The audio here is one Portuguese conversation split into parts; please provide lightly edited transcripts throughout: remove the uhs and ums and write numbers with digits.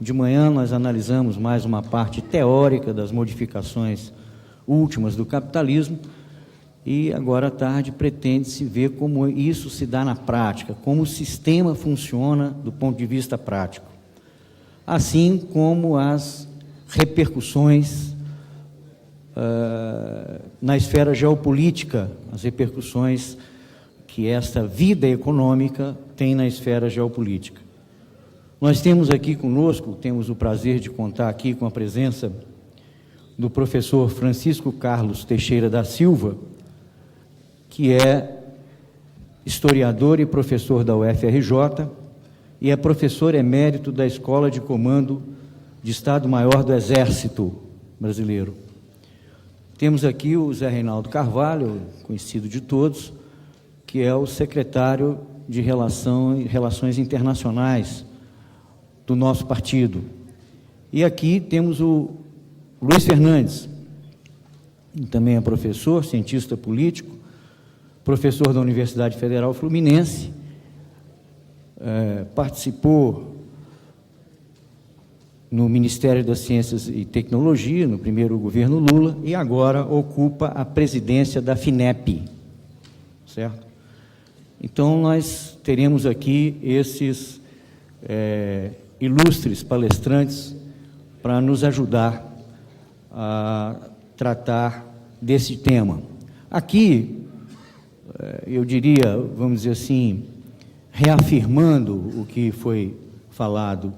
De manhã nós analisamos mais uma parte teórica das modificações últimas do capitalismo e agora à tarde pretende-se ver como isso se dá na prática, como o sistema funciona do ponto de vista prático, assim como as repercussões na esfera geopolítica, as repercussões que esta vida econômica tem na esfera geopolítica. Nós temos aqui conosco, temos o prazer de contar aqui com a presença do professor Francisco Carlos Teixeira da Silva, que é historiador e professor da UFRJ e é professor emérito da Escola de Comando de Estado-Maior do Exército Brasileiro. Temos aqui o Zé Reinaldo Carvalho, conhecido de todos, que é o secretário de Relações Internacionais do nosso partido. E aqui temos o Luiz Fernandes, que também é professor, cientista político, professor da Universidade Federal Fluminense, participou no Ministério das Ciências e Tecnologia, no primeiro governo Lula, e agora ocupa a presidência da FINEP, certo? Então, nós teremos aqui esses ilustres palestrantes para nos ajudar a tratar desse tema. Aqui, eu diria, vamos dizer assim, reafirmando o que foi falado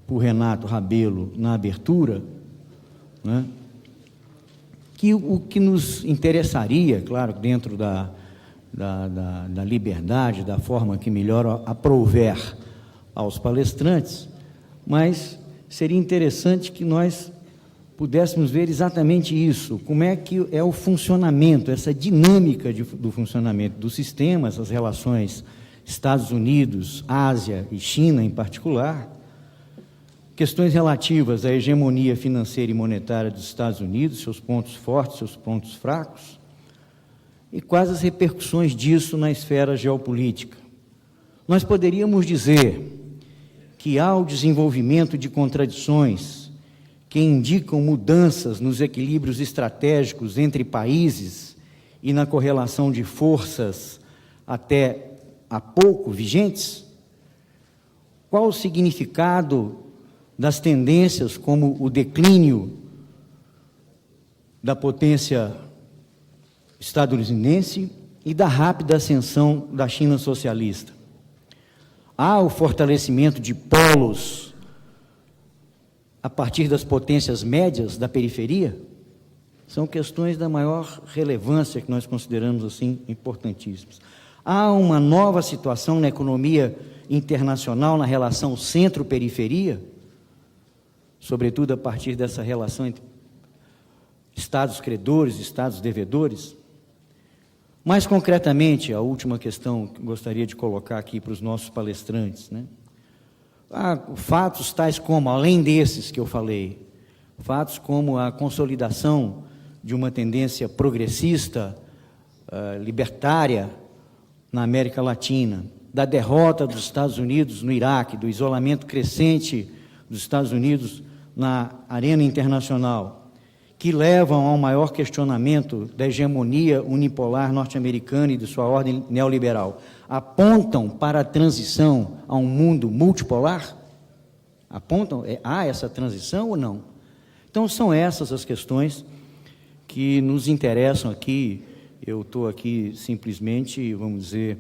por Renato Rabelo na abertura, né, que o que nos interessaria, claro, dentro da liberdade, da forma que melhor aprouver aos palestrantes, mas seria interessante que nós pudéssemos ver exatamente isso, como é que é o funcionamento, essa dinâmica do funcionamento do sistema, essas relações Estados Unidos, Ásia e China em particular, questões relativas à hegemonia financeira e monetária dos Estados Unidos, seus pontos fortes, seus pontos fracos, e quais as repercussões disso na esfera geopolítica. Nós poderíamos dizer que há o desenvolvimento de contradições que indicam mudanças nos equilíbrios estratégicos entre países e na correlação de forças até há pouco vigentes? Qual o significado das tendências como o declínio da potência estadunidense e da rápida ascensão da China socialista? Há o fortalecimento de polos a partir das potências médias da periferia? São questões da maior relevância que nós consideramos assim importantíssimas. Há uma nova situação na economia internacional, na relação centro-periferia, sobretudo a partir dessa relação entre Estados credores e Estados devedores. Mais concretamente, a última questão que gostaria de colocar aqui para os nossos palestrantes, né? Fatos tais como, além desses que eu falei, fatos como a consolidação de uma tendência progressista, libertária na América Latina, da derrota dos Estados Unidos no Iraque, do isolamento crescente dos Estados Unidos na arena internacional, que levam ao maior questionamento da hegemonia unipolar norte-americana e de sua ordem neoliberal, apontam para a transição a um mundo multipolar? Apontam? Há essa transição ou não? Então, são essas as questões que nos interessam aqui. Eu estou aqui simplesmente, vamos dizer,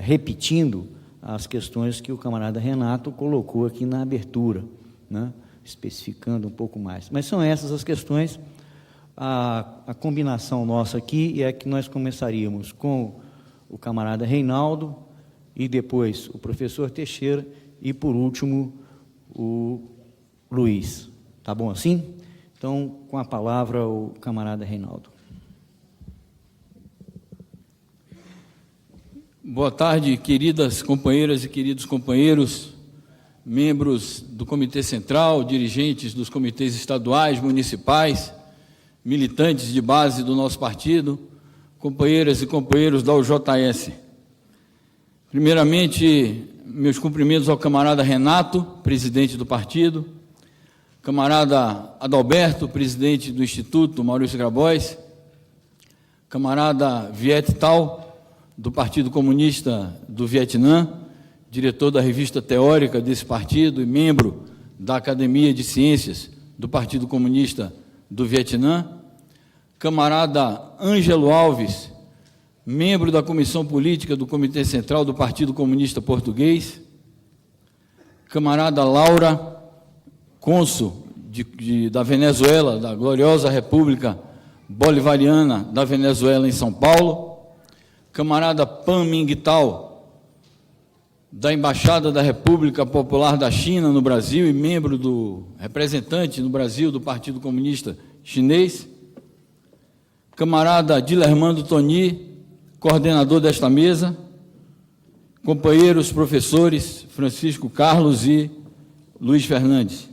repetindo as questões que o camarada Renato colocou aqui na abertura, né? Especificando um pouco mais. Mas são essas as questões. A combinação nossa aqui é que nós começaríamos com o camarada Reinaldo, e depois o professor Teixeira, e por último o Luiz. Tá bom assim? Então, com a palavra o camarada Reinaldo. Boa tarde, queridas companheiras e queridos companheiros, membros do Comitê Central, dirigentes dos comitês estaduais, municipais, militantes de base do nosso partido, companheiras e companheiros da UJS. Primeiramente, meus cumprimentos ao camarada Renato, presidente do partido, camarada Adalberto, presidente do Instituto Maurício Grabois, camarada Viet Thao, do Partido Comunista do Vietnã, diretor da revista teórica desse partido e membro da Academia de Ciências do Partido Comunista do Vietnã, camarada Ângelo Alves, membro da Comissão Política do Comitê Central do Partido Comunista Português, camarada Laura, cônsul da Venezuela, da gloriosa República Bolivariana da Venezuela em São Paulo, camarada Pan Mingtao, da Embaixada da República Popular da China no Brasil e membro do representante no Brasil do Partido Comunista Chinês, camarada Dilermando Toni, coordenador desta mesa, companheiros professores Francisco Carlos e Luiz Fernandes.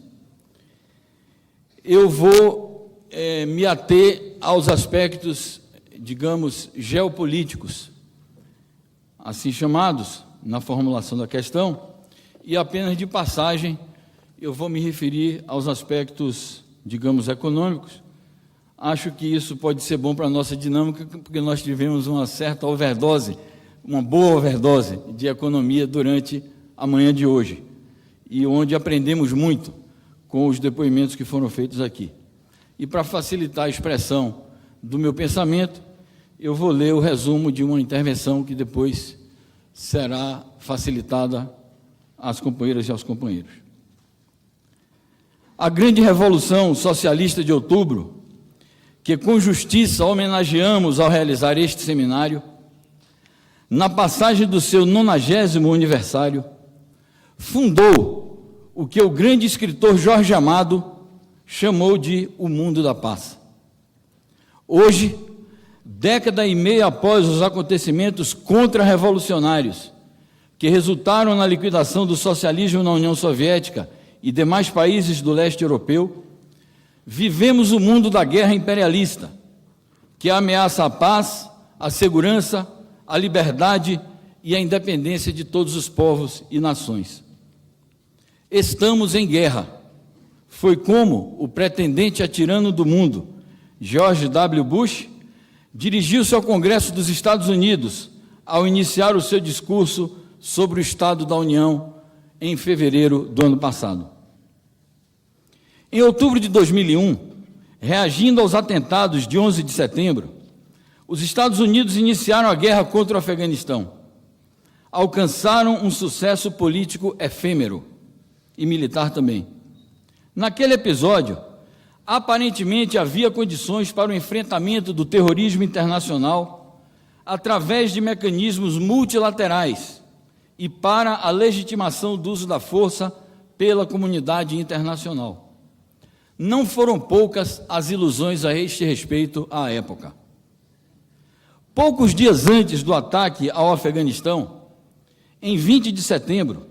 Eu vou me ater aos aspectos, digamos, geopolíticos, assim chamados, na formulação da questão, e apenas de passagem eu vou me referir aos aspectos, digamos, econômicos. Acho que isso pode ser bom para a nossa dinâmica, porque nós tivemos uma certa overdose, uma boa overdose de economia durante a manhã de hoje, e onde aprendemos muito com os depoimentos que foram feitos aqui. E para facilitar a expressão do meu pensamento, eu vou ler o resumo de uma intervenção que depois será facilitada às companheiras e aos companheiros. A grande revolução socialista de outubro, que com justiça homenageamos ao realizar este seminário, na passagem do seu 90º aniversário, fundou o que o grande escritor Jorge Amado chamou de o mundo da paz. Hoje, década e meia após os acontecimentos contra-revolucionários que resultaram na liquidação do socialismo na União Soviética e demais países do leste europeu, vivemos o mundo da guerra imperialista, que ameaça a paz, a segurança, a liberdade e a independência de todos os povos e nações. Estamos em guerra. Foi como o pretendente a tirano do mundo, George W. Bush, dirigiu-se ao Congresso dos Estados Unidos ao iniciar o seu discurso sobre o Estado da União em fevereiro do ano passado. Em outubro de 2001, reagindo aos atentados de 11 de setembro, os Estados Unidos iniciaram a guerra contra o Afeganistão. Alcançaram um sucesso político efêmero e militar também. Naquele episódio, aparentemente havia condições para o enfrentamento do terrorismo internacional através de mecanismos multilaterais e para a legitimação do uso da força pela comunidade internacional. Não foram poucas as ilusões a este respeito à época. Poucos dias antes do ataque ao Afeganistão, em 20 de setembro,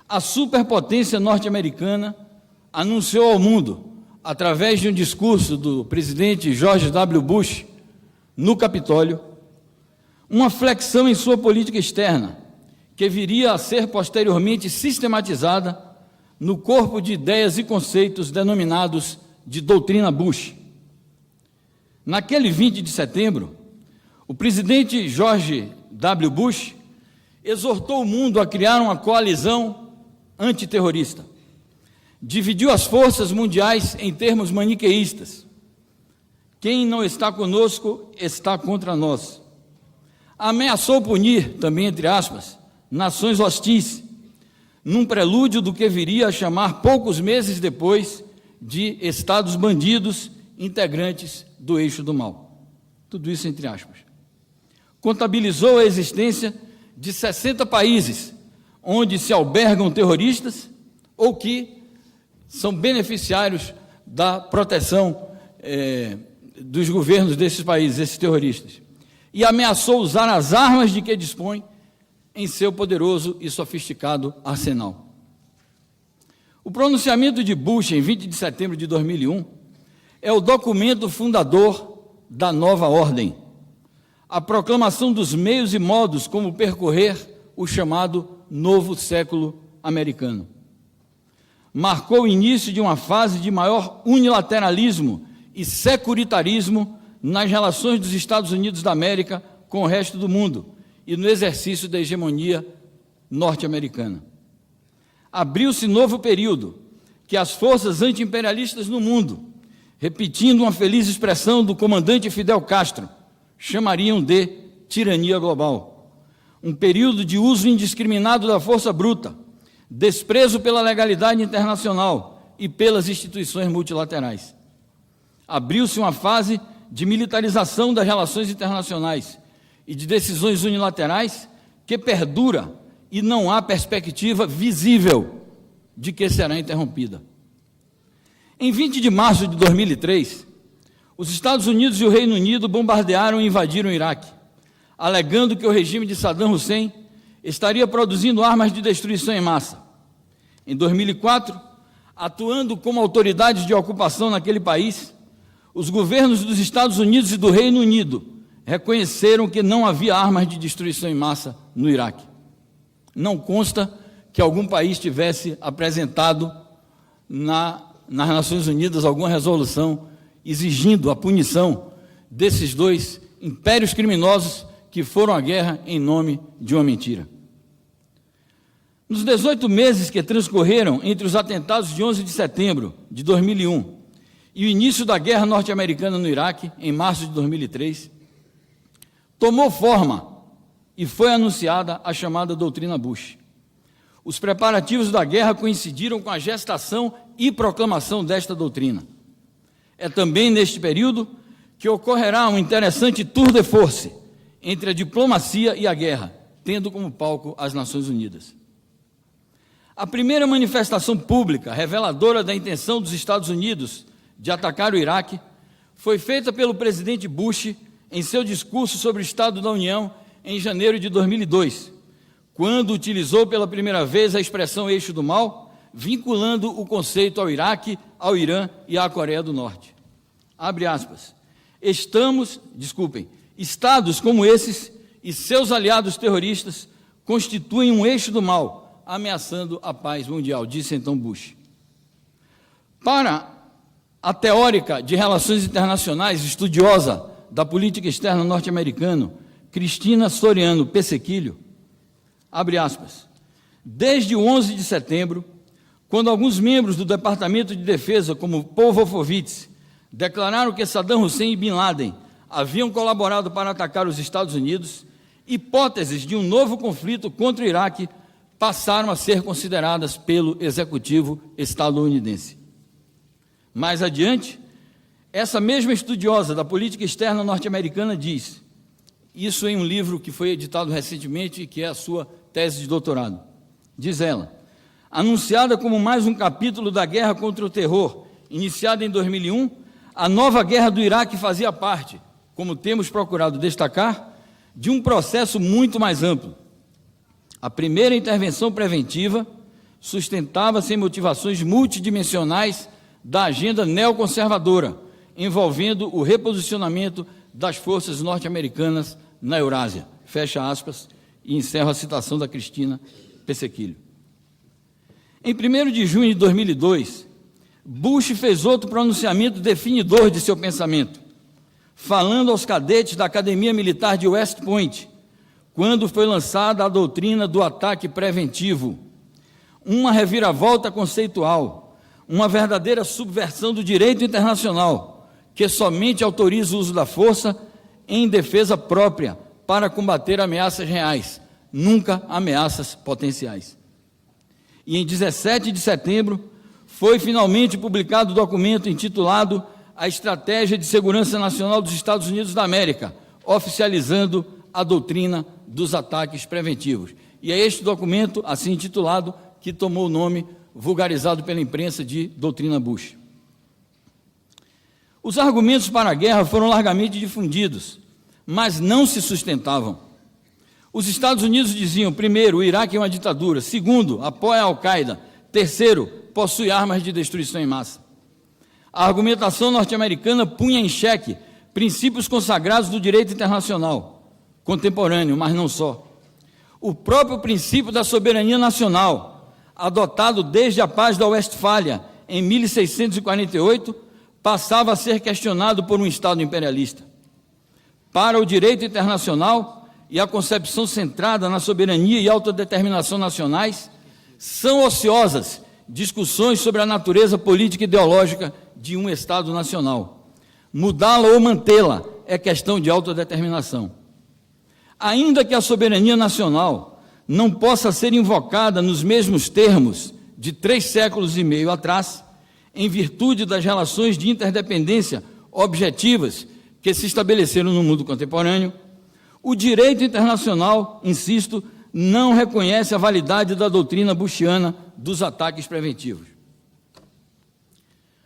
a superpotência norte-americana anunciou ao mundo, através de um discurso do presidente George W. Bush no Capitólio, uma flexão em sua política externa, que viria a ser posteriormente sistematizada no corpo de ideias e conceitos denominados de doutrina Bush. Naquele 20 de setembro, o presidente George W. Bush exortou o mundo a criar uma coalizão antiterrorista. Dividiu as forças mundiais em termos maniqueístas. Quem não está conosco está contra nós. Ameaçou punir, também entre aspas, nações hostis, num prelúdio do que viria a chamar poucos meses depois de estados bandidos integrantes do eixo do mal. Tudo isso entre aspas. Contabilizou a existência de 60 países onde se albergam terroristas ou que são beneficiários da proteção dos governos desses países, esses terroristas. E ameaçou usar as armas de que dispõe em seu poderoso e sofisticado arsenal. O pronunciamento de Bush, em 20 de setembro de 2001, é o documento fundador da nova ordem, a proclamação dos meios e modos como percorrer o chamado novo século americano. Marcou o início de uma fase de maior unilateralismo e securitarismo nas relações dos Estados Unidos da América com o resto do mundo e no exercício da hegemonia norte-americana. Abriu-se novo período que as forças anti-imperialistas no mundo, repetindo uma feliz expressão do comandante Fidel Castro, chamariam de tirania global. Um período de uso indiscriminado da força bruta, desprezo pela legalidade internacional e pelas instituições multilaterais. Abriu-se uma fase de militarização das relações internacionais e de decisões unilaterais que perdura e não há perspectiva visível de que será interrompida. Em 20 de março de 2003, os Estados Unidos e o Reino Unido bombardearam e invadiram o Iraque, alegando que o regime de Saddam Hussein estaria produzindo armas de destruição em massa. Em 2004, atuando como autoridades de ocupação naquele país, os governos dos Estados Unidos e do Reino Unido reconheceram que não havia armas de destruição em massa no Iraque. Não consta que algum país tivesse apresentado nas Nações Unidas alguma resolução exigindo a punição desses dois impérios criminosos que foram à guerra em nome de uma mentira. Nos 18 meses que transcorreram entre os atentados de 11 de setembro de 2001 e o início da guerra norte-americana no Iraque, em março de 2003, tomou forma e foi anunciada a chamada doutrina Bush. Os preparativos da guerra coincidiram com a gestação e proclamação desta doutrina. É também neste período que ocorrerá um interessante tour de force entre a diplomacia e a guerra, tendo como palco as Nações Unidas. A primeira manifestação pública reveladora da intenção dos Estados Unidos de atacar o Iraque foi feita pelo presidente Bush em seu discurso sobre o Estado da União em janeiro de 2002, quando utilizou pela primeira vez a expressão eixo do mal, vinculando o conceito ao Iraque, ao Irã e à Coreia do Norte. Abre aspas. Estados como esses e seus aliados terroristas constituem um eixo do mal, ameaçando a paz mundial, disse então Bush. Para a teórica de relações internacionais, estudiosa da política externa norte-americana, Cristina Soriano Pessequilho, abre aspas, desde o 11 de setembro, quando alguns membros do Departamento de Defesa, como Paul Wolfowitz, declararam que Saddam Hussein e Bin Laden haviam colaborado para atacar os Estados Unidos, hipóteses de um novo conflito contra o Iraque passaram a ser consideradas pelo executivo estadunidense. Mais adiante, essa mesma estudiosa da política externa norte-americana diz, isso em um livro que foi editado recentemente e que é a sua tese de doutorado, diz ela, anunciada como mais um capítulo da guerra contra o terror, iniciada em 2001, a nova guerra do Iraque fazia parte, como temos procurado destacar, de um processo muito mais amplo. A primeira intervenção preventiva sustentava-se em motivações multidimensionais da agenda neoconservadora, envolvendo o reposicionamento das forças norte-americanas na Eurásia. Fecha aspas, e encerro a citação da Cristina Pessequilho. Em 1º de junho de 2002, Bush fez outro pronunciamento definidor de seu pensamento, falando aos cadetes da Academia Militar de West Point, quando foi lançada a doutrina do ataque preventivo, uma reviravolta conceitual, uma verdadeira subversão do direito internacional, que somente autoriza o uso da força em defesa própria para combater ameaças reais, nunca ameaças potenciais. E em 17 de setembro, foi finalmente publicado o documento intitulado A Estratégia de Segurança Nacional dos Estados Unidos da América, oficializando a doutrina dos ataques preventivos. E é este documento, assim intitulado, que tomou o nome, vulgarizado pela imprensa, de doutrina Bush. Os argumentos para a guerra foram largamente difundidos, mas não se sustentavam. Os Estados Unidos diziam, primeiro, o Iraque é uma ditadura, segundo, apoia a Al-Qaeda, terceiro, possui armas de destruição em massa. A argumentação norte-americana punha em xeque princípios consagrados do direito internacional, contemporâneo, mas não só. O próprio princípio da soberania nacional, adotado desde a Paz da Westfália, em 1648, passava a ser questionado por um Estado imperialista. Para o direito internacional e a concepção centrada na soberania e autodeterminação nacionais, são ociosas discussões sobre a natureza política e ideológica de um Estado nacional. Mudá-la ou mantê-la é questão de autodeterminação. Ainda que a soberania nacional não possa ser invocada nos mesmos termos de 3 séculos e meio atrás, em virtude das relações de interdependência objetivas que se estabeleceram no mundo contemporâneo, o direito internacional, insisto, não reconhece a validade da doutrina bushiana dos ataques preventivos.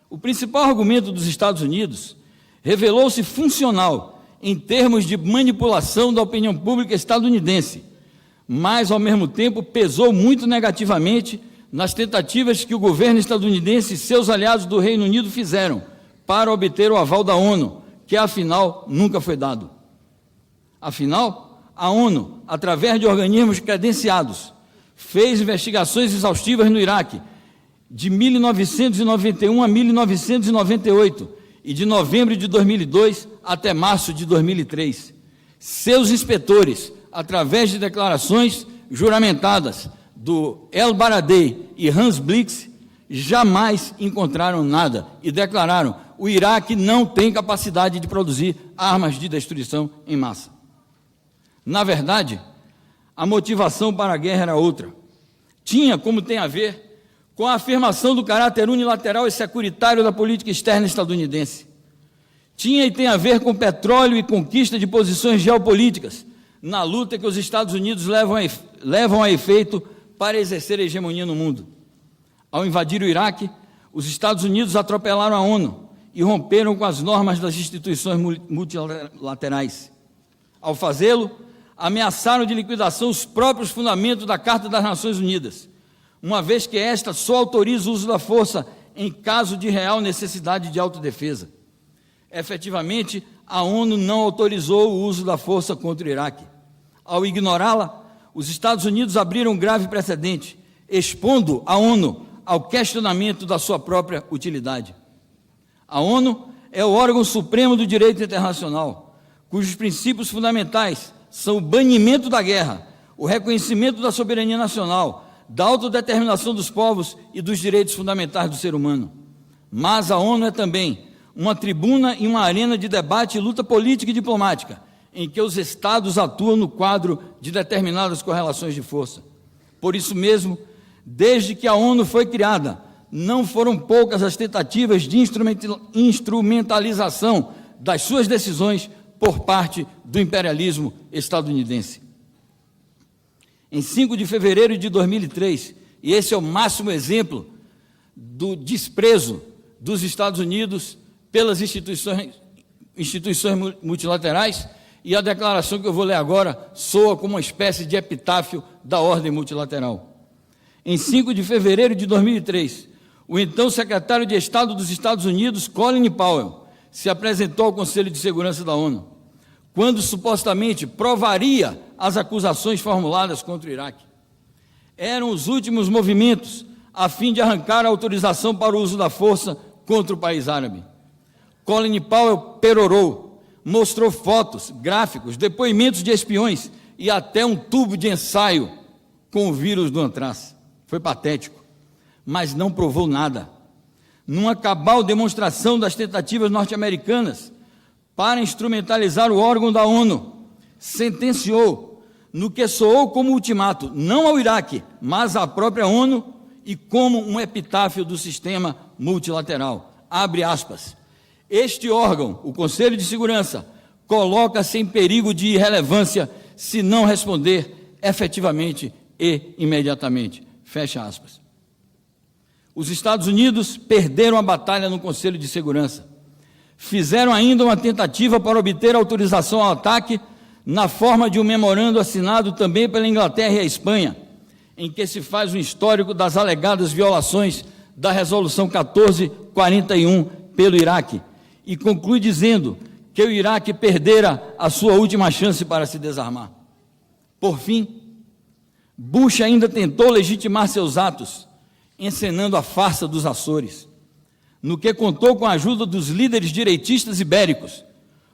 O principal argumento dos Estados Unidos revelou-se funcional em termos de manipulação da opinião pública estadunidense, mas, ao mesmo tempo, pesou muito negativamente nas tentativas que o governo estadunidense e seus aliados do Reino Unido fizeram para obter o aval da ONU, que, afinal, nunca foi dado. Afinal, a ONU, através de organismos credenciados, fez investigações exaustivas no Iraque, de 1991 a 1998, e de novembro de 2002 até março de 2003. Seus inspetores, através de declarações juramentadas do El Baradei e Hans Blix, jamais encontraram nada e declararam: o Iraque não tem capacidade de produzir armas de destruição em massa. Na verdade, a motivação para a guerra era outra. Tinha, como tem a ver, com a afirmação do caráter unilateral e securitário da política externa estadunidense. Tinha e tem a ver com petróleo e conquista de posições geopolíticas na luta que os Estados Unidos levam a efeito para exercer a hegemonia no mundo. Ao invadir o Iraque, os Estados Unidos atropelaram a ONU e romperam com as normas das instituições multilaterais. Ao fazê-lo, ameaçaram de liquidação os próprios fundamentos da Carta das Nações Unidas, uma vez que esta só autoriza o uso da força em caso de real necessidade de autodefesa. Efetivamente, a ONU não autorizou o uso da força contra o Iraque. Ao ignorá-la, os Estados Unidos abriram um grave precedente, expondo a ONU ao questionamento da sua própria utilidade. A ONU é o órgão supremo do direito internacional, cujos princípios fundamentais são o banimento da guerra, o reconhecimento da soberania nacional, da autodeterminação dos povos e dos direitos fundamentais do ser humano. Mas a ONU é também uma tribuna e uma arena de debate e luta política e diplomática, em que os Estados atuam no quadro de determinadas correlações de força. Por isso mesmo, desde que a ONU foi criada, não foram poucas as tentativas de instrumentalização das suas decisões por parte do imperialismo estadunidense. Em 5 de fevereiro de 2003, e esse é o máximo exemplo do desprezo dos Estados Unidos pelas instituições multilaterais, e a declaração que eu vou ler agora soa como uma espécie de epitáfio da ordem multilateral. Em 5 de fevereiro de 2003, o então secretário de Estado dos Estados Unidos, Colin Powell, se apresentou ao Conselho de Segurança da ONU, quando supostamente provaria as acusações formuladas contra o Iraque. Eram os últimos movimentos a fim de arrancar a autorização para o uso da força contra o país árabe. Colin Powell perorou, mostrou fotos, gráficos, depoimentos de espiões e até um tubo de ensaio com o vírus do antrax. Foi patético, mas não provou nada. Numa cabal demonstração das tentativas norte-americanas para instrumentalizar o órgão da ONU, sentenciou no que soou como ultimato, não ao Iraque, mas à própria ONU, e como um epitáfio do sistema multilateral. Abre aspas. Este órgão, o Conselho de Segurança, coloca-se em perigo de irrelevância se não responder efetivamente e imediatamente. Fecha aspas. Os Estados Unidos perderam a batalha no Conselho de Segurança. Fizeram ainda uma tentativa para obter autorização ao ataque na forma de um memorando assinado também pela Inglaterra e a Espanha, em que se faz um histórico das alegadas violações da Resolução 1441 pelo Iraque, e conclui dizendo que o Iraque perdera a sua última chance para se desarmar. Por fim, Bush ainda tentou legitimar seus atos, encenando a farsa dos Açores, no que contou com a ajuda dos líderes direitistas ibéricos,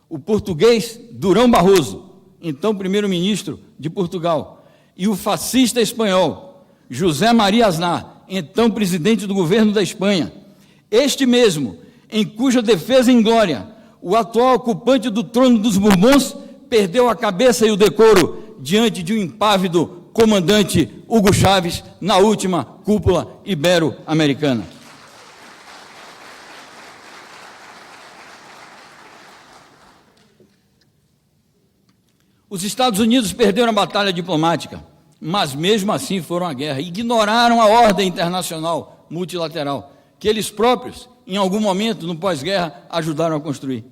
o português Durão Barroso, então primeiro-ministro de Portugal, e o fascista espanhol José Maria Aznar, então presidente do governo da Espanha, este mesmo em cuja defesa em glória o atual ocupante do trono dos Bourbons perdeu a cabeça e o decoro diante de um impávido comandante Hugo Chávez na última cúpula ibero-americana. Os Estados Unidos perderam a batalha diplomática, mas mesmo assim foram à guerra, ignoraram a ordem internacional multilateral, que eles próprios, em algum momento no pós-guerra, ajudaram a construir.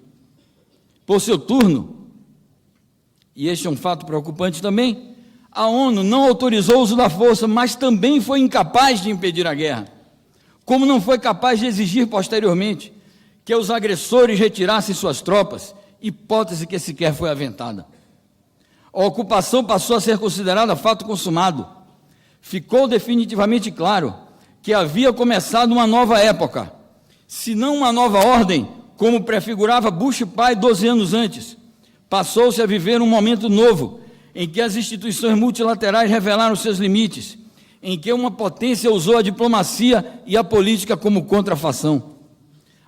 Por seu turno, e este é um fato preocupante também, a ONU não autorizou o uso da força, mas também foi incapaz de impedir a guerra, como não foi capaz de exigir posteriormente que os agressores retirassem suas tropas, hipótese que sequer foi aventada. A ocupação passou a ser considerada fato consumado. Ficou definitivamente claro que havia começado uma nova época, se não uma nova ordem, como prefigurava Bush pai 12 anos antes. Passou-se a viver um momento novo, em que as instituições multilaterais revelaram seus limites, em que uma potência usou a diplomacia e a política como contrafação.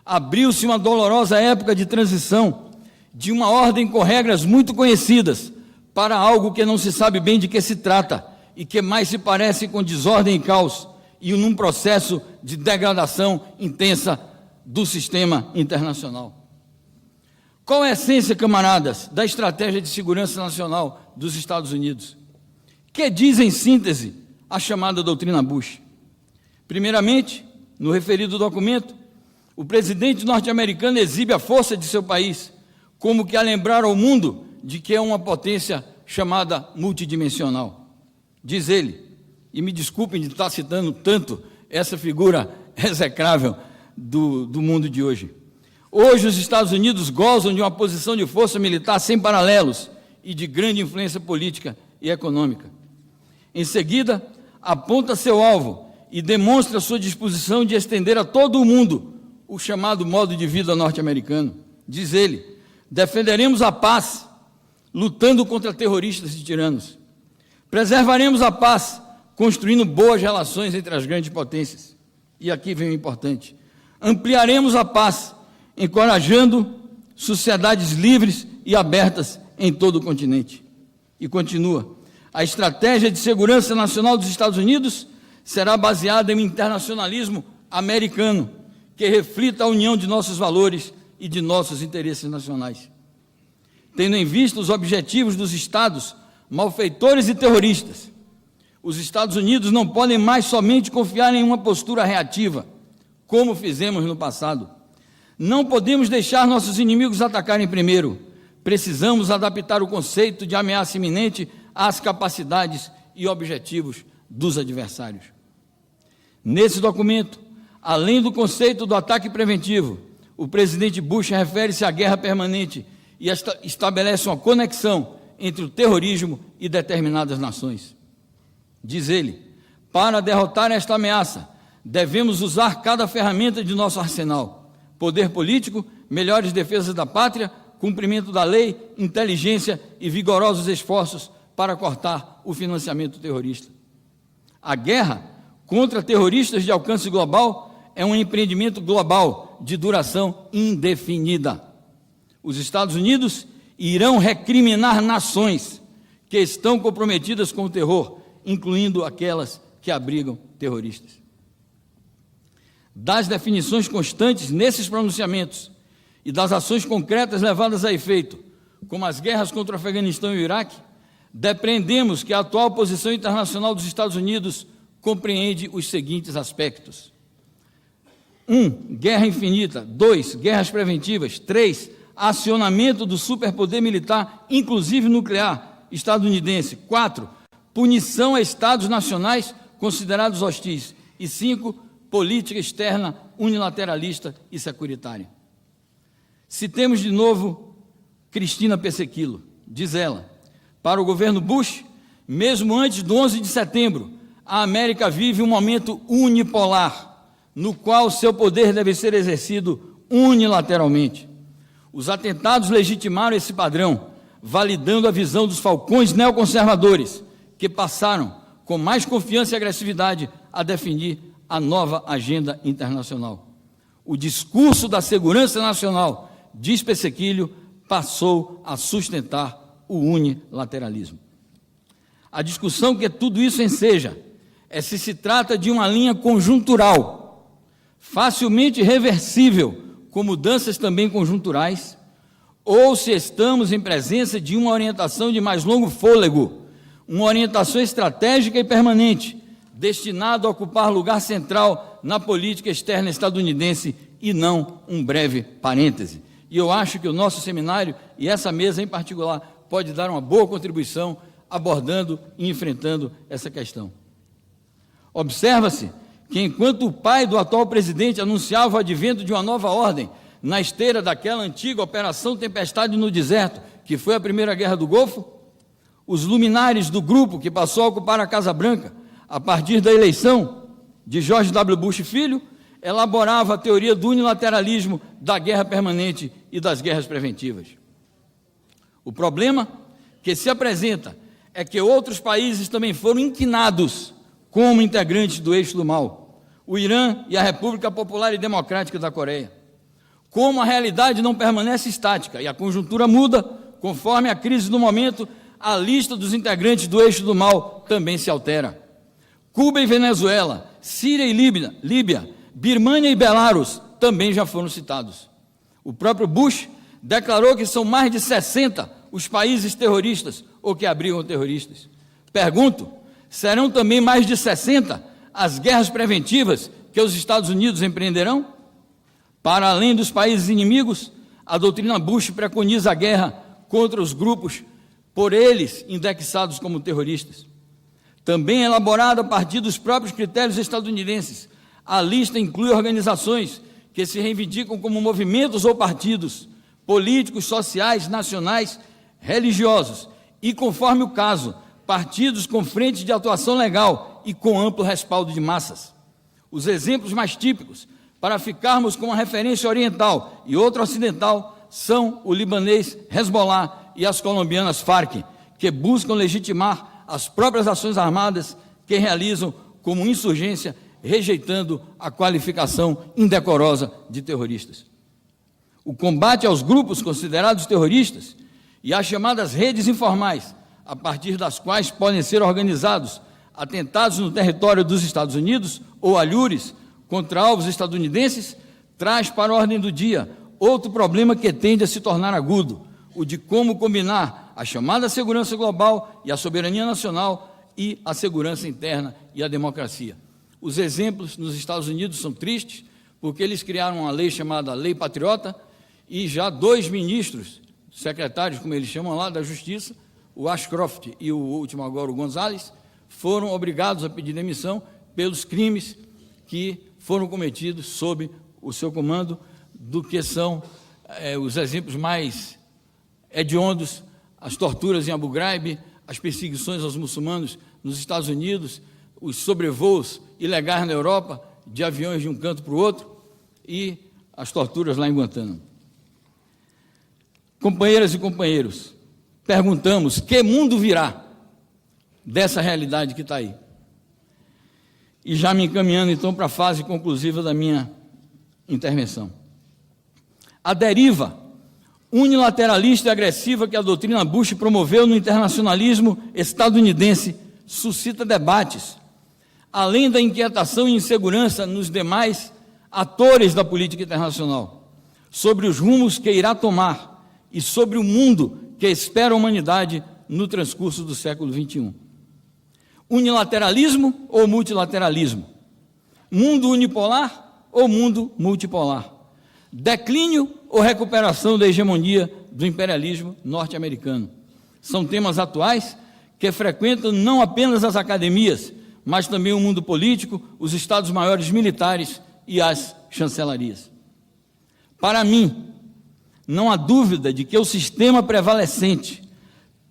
Abriu-se uma dolorosa época de transição, de uma ordem com regras muito conhecidas, para algo que não se sabe bem de que se trata, e que mais se parece com desordem e caos, e num processo de degradação intensa do sistema internacional. Qual é a essência, camaradas, da estratégia de segurança nacional dos Estados Unidos? Que diz, em síntese, a chamada doutrina Bush? Primeiramente, no referido documento, o presidente norte-americano exibe a força de seu país, como que a lembrar ao mundo de que é uma potência chamada multidimensional. Diz ele, e me desculpem de estar citando tanto essa figura execrável do mundo de hoje. Hoje os Estados Unidos gozam de uma posição de força militar sem paralelos e de grande influência política e econômica. Em seguida, aponta seu alvo e demonstra sua disposição de estender a todo o mundo o chamado modo de vida norte-americano. Diz ele, defenderemos a paz, lutando contra terroristas e tiranos. Preservaremos a paz, construindo boas relações entre as grandes potências. E aqui vem o importante. Ampliaremos a paz, encorajando sociedades livres e abertas em todo o continente. E continua. A estratégia de segurança nacional dos Estados Unidos será baseada em um internacionalismo americano, que reflita a união de nossos valores e de nossos interesses nacionais. Tendo em vista os objetivos dos Estados malfeitores e terroristas, os Estados Unidos não podem mais somente confiar em uma postura reativa, como fizemos no passado. Não podemos deixar nossos inimigos atacarem primeiro. Precisamos adaptar o conceito de ameaça iminente às capacidades e objetivos dos adversários. Nesse documento, além do conceito do ataque preventivo, o presidente Bush refere-se à guerra permanente e estabelece uma conexão entre o terrorismo e determinadas nações. Diz ele, para derrotar esta ameaça, devemos usar cada ferramenta de nosso arsenal: poder político, melhores defesas da pátria, cumprimento da lei, inteligência e vigorosos esforços para cortar o financiamento terrorista. A guerra contra terroristas de alcance global é um empreendimento global de duração indefinida. Os Estados Unidos irão recriminar nações que estão comprometidas com o terror, incluindo aquelas que abrigam terroristas. Das definições constantes nesses pronunciamentos e das ações concretas levadas a efeito, como as guerras contra o Afeganistão e o Iraque, depreendemos que a atual posição internacional dos Estados Unidos compreende os seguintes aspectos: 1. Guerra infinita. 2. Guerras preventivas. 3. Acionamento do superpoder militar, inclusive nuclear, estadunidense. 4. Punição a estados nacionais considerados hostis. E 5. Política externa unilateralista e securitária. Citemos de novo Cristina Pesequilo. Diz ela, para o governo Bush, Mesmo antes do 11 de setembro, a América vive um momento unipolar, no qual seu poder deve ser exercido unilateralmente. Os atentados legitimaram esse padrão, validando a visão dos falcões neoconservadores, que passaram, com mais confiança e agressividade, a definir a nova agenda internacional. O discurso da segurança nacional, diz Pessequilho, passou a sustentar o unilateralismo. A discussão que tudo isso enseja é se trata de uma linha conjuntural, facilmente reversível, com mudanças também conjunturais, ou se estamos em presença de uma orientação de mais longo fôlego, uma orientação estratégica e permanente, destinada a ocupar lugar central na política externa estadunidense e não um breve parêntese. E eu acho que o nosso seminário, e essa mesa em particular, pode dar uma boa contribuição abordando e enfrentando essa questão. Observa-se que enquanto o pai do atual presidente anunciava o advento de uma nova ordem, na esteira daquela antiga Operação Tempestade no Deserto, que foi a Primeira Guerra do Golfo, os luminares do grupo que passou a ocupar a Casa Branca, a partir da eleição de George W. Bush Filho, elaborava a teoria do unilateralismo, da guerra permanente e das guerras preventivas. O problema que se apresenta é que outros países também foram inquinados como integrantes do eixo do mal, o Irã e a República Popular e Democrática da Coreia. Como a realidade não permanece estática e a conjuntura muda, conforme a crise do momento, a lista dos integrantes do eixo do mal também se altera. Cuba e Venezuela, Síria e Líbia, Birmânia e Belarus também já foram citados. O próprio Bush declarou que são mais de 60 os países terroristas ou que abrigam terroristas. Pergunto, serão também mais de 60 as guerras preventivas que os Estados Unidos empreenderão? Para além dos países inimigos, a doutrina Bush preconiza a guerra contra os grupos por eles indexados como terroristas. Também elaborada a partir dos próprios critérios estadunidenses, a lista inclui organizações que se reivindicam como movimentos ou partidos políticos, sociais, nacionais, religiosos e, conforme o caso, partidos com frente de atuação legal e com amplo respaldo de massas. Os exemplos mais típicos, para ficarmos com uma referência oriental e outra ocidental, são o libanês Hezbollah e as colombianas Farc, que buscam legitimar as próprias ações armadas que realizam como insurgência, rejeitando a qualificação indecorosa de terroristas. O combate aos grupos considerados terroristas e às chamadas redes informais, a partir das quais podem ser organizados atentados no território dos Estados Unidos ou alhures contra alvos estadunidenses, traz para a ordem do dia outro problema que tende a se tornar agudo, o de como combinar a chamada segurança global e a soberania nacional e a segurança interna e a democracia. Os exemplos nos Estados Unidos são tristes, porque eles criaram uma lei chamada Lei Patriota, e já 2 ministros, secretários, como eles chamam lá, da Justiça, o Ashcroft e o último agora, o Gonzalez, foram obrigados a pedir demissão pelos crimes que foram cometidos sob o seu comando, do que são os exemplos mais hediondos, as torturas em Abu Ghraib, as perseguições aos muçulmanos nos Estados Unidos, os sobrevoos ilegais na Europa, de aviões de um canto para o outro, e as torturas lá em Guantánamo. Companheiras e companheiros, perguntamos, que mundo virá dessa realidade que está aí? E já me encaminhando, então, para a fase conclusiva da minha intervenção. A deriva unilateralista e agressiva que a doutrina Bush promoveu no internacionalismo estadunidense suscita debates, além da inquietação e insegurança nos demais atores da política internacional, sobre os rumos que irá tomar e sobre o mundo que espera a humanidade no transcurso do século XXI. Unilateralismo ou multilateralismo? Mundo unipolar ou mundo multipolar? Declínio ou recuperação da hegemonia do imperialismo norte-americano? São temas atuais que frequentam não apenas as academias, mas também o mundo político, os estados-maiores militares e as chancelarias. Para mim, não há dúvida de que o sistema prevalecente,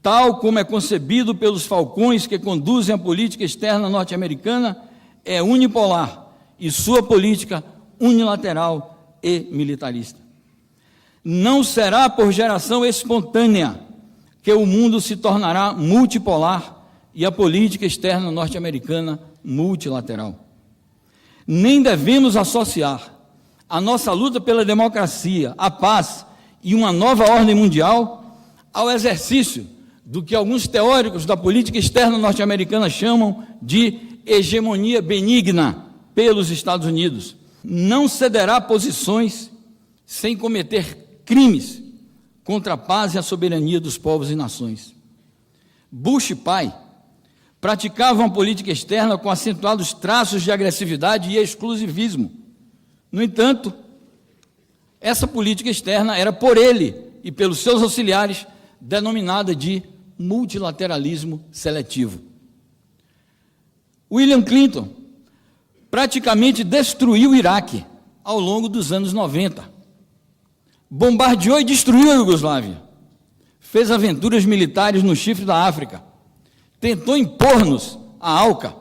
tal como é concebido pelos falcões que conduzem a política externa norte-americana, é unipolar e sua política unilateral e militarista. Não será por geração espontânea que o mundo se tornará multipolar e a política externa norte-americana multilateral. Nem devemos associar a nossa luta pela democracia, a paz e uma nova ordem mundial ao exercício do que alguns teóricos da política externa norte-americana chamam de hegemonia benigna pelos Estados Unidos. Não cederá posições sem cometer crimes contra a paz e a soberania dos povos e nações. Bush pai praticava uma política externa com acentuados traços de agressividade e exclusivismo. No entanto, essa política externa era por ele e pelos seus auxiliares denominada de multilateralismo seletivo. William Clinton praticamente destruiu o Iraque ao longo dos anos 90. Bombardeou e destruiu a Iugoslávia. Fez aventuras militares no chifre da África. Tentou impor-nos a ALCA,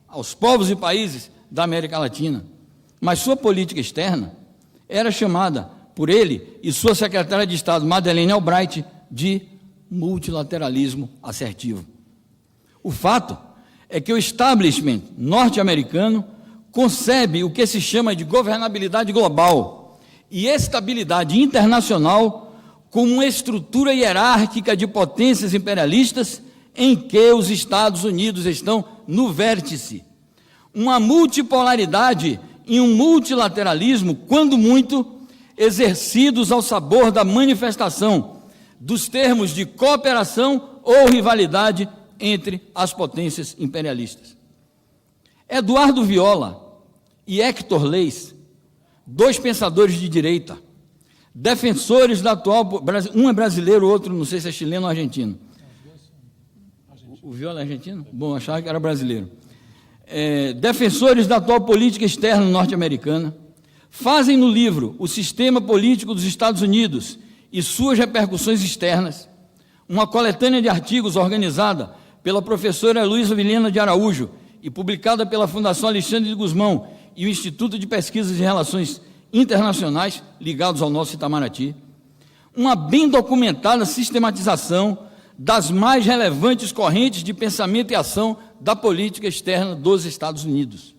aos povos e países da América Latina. Mas sua política externa era chamada por ele e sua secretária de Estado, Madeleine Albright, de multilateralismo assertivo. O fato é que o establishment norte-americano concebe o que se chama de governabilidade global e estabilidade internacional como uma estrutura hierárquica de potências imperialistas em que os Estados Unidos estão no vértice. Uma multipolaridade e um multilateralismo, quando muito, exercidos ao sabor da manifestação dos termos de cooperação ou rivalidade entre as potências imperialistas. Eduardo Viola e Hector Leis, dois pensadores de direita, defensores da atual... Um é brasileiro, o outro não sei se é chileno ou argentino. O Viola é argentino? Bom, achava que era brasileiro. Defensores da atual política externa norte-americana, fazem no livro O Sistema Político dos Estados Unidos e Suas Repercussões Externas, uma coletânea de artigos organizada pela professora Luísa Vilhena de Araújo e publicada pela Fundação Alexandre de Gusmão e o Instituto de Pesquisas e Relações Internacionais, ligados ao nosso Itamaraty, uma bem documentada sistematização das mais relevantes correntes de pensamento e ação da política externa dos Estados Unidos.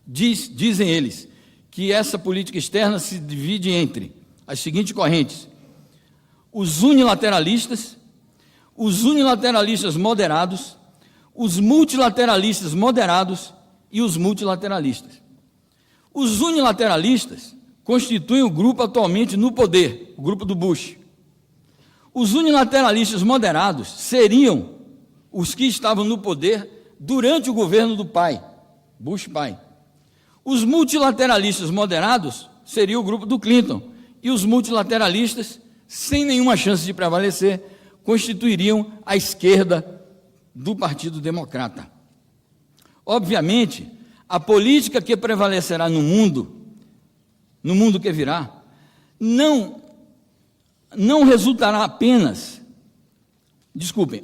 Dizem eles que essa política externa se divide entre as seguintes correntes: os unilateralistas moderados, os multilateralistas moderados e os multilateralistas. Os unilateralistas constituem o grupo atualmente no poder, o grupo do Bush. Os unilateralistas moderados seriam os que estavam no poder durante o governo do pai, Bush pai. Os multilateralistas moderados seriam o grupo do Clinton, e os multilateralistas, sem nenhuma chance de prevalecer, constituiriam a esquerda do Partido Democrata. Obviamente, a política que prevalecerá no mundo que virá, não resultará apenas...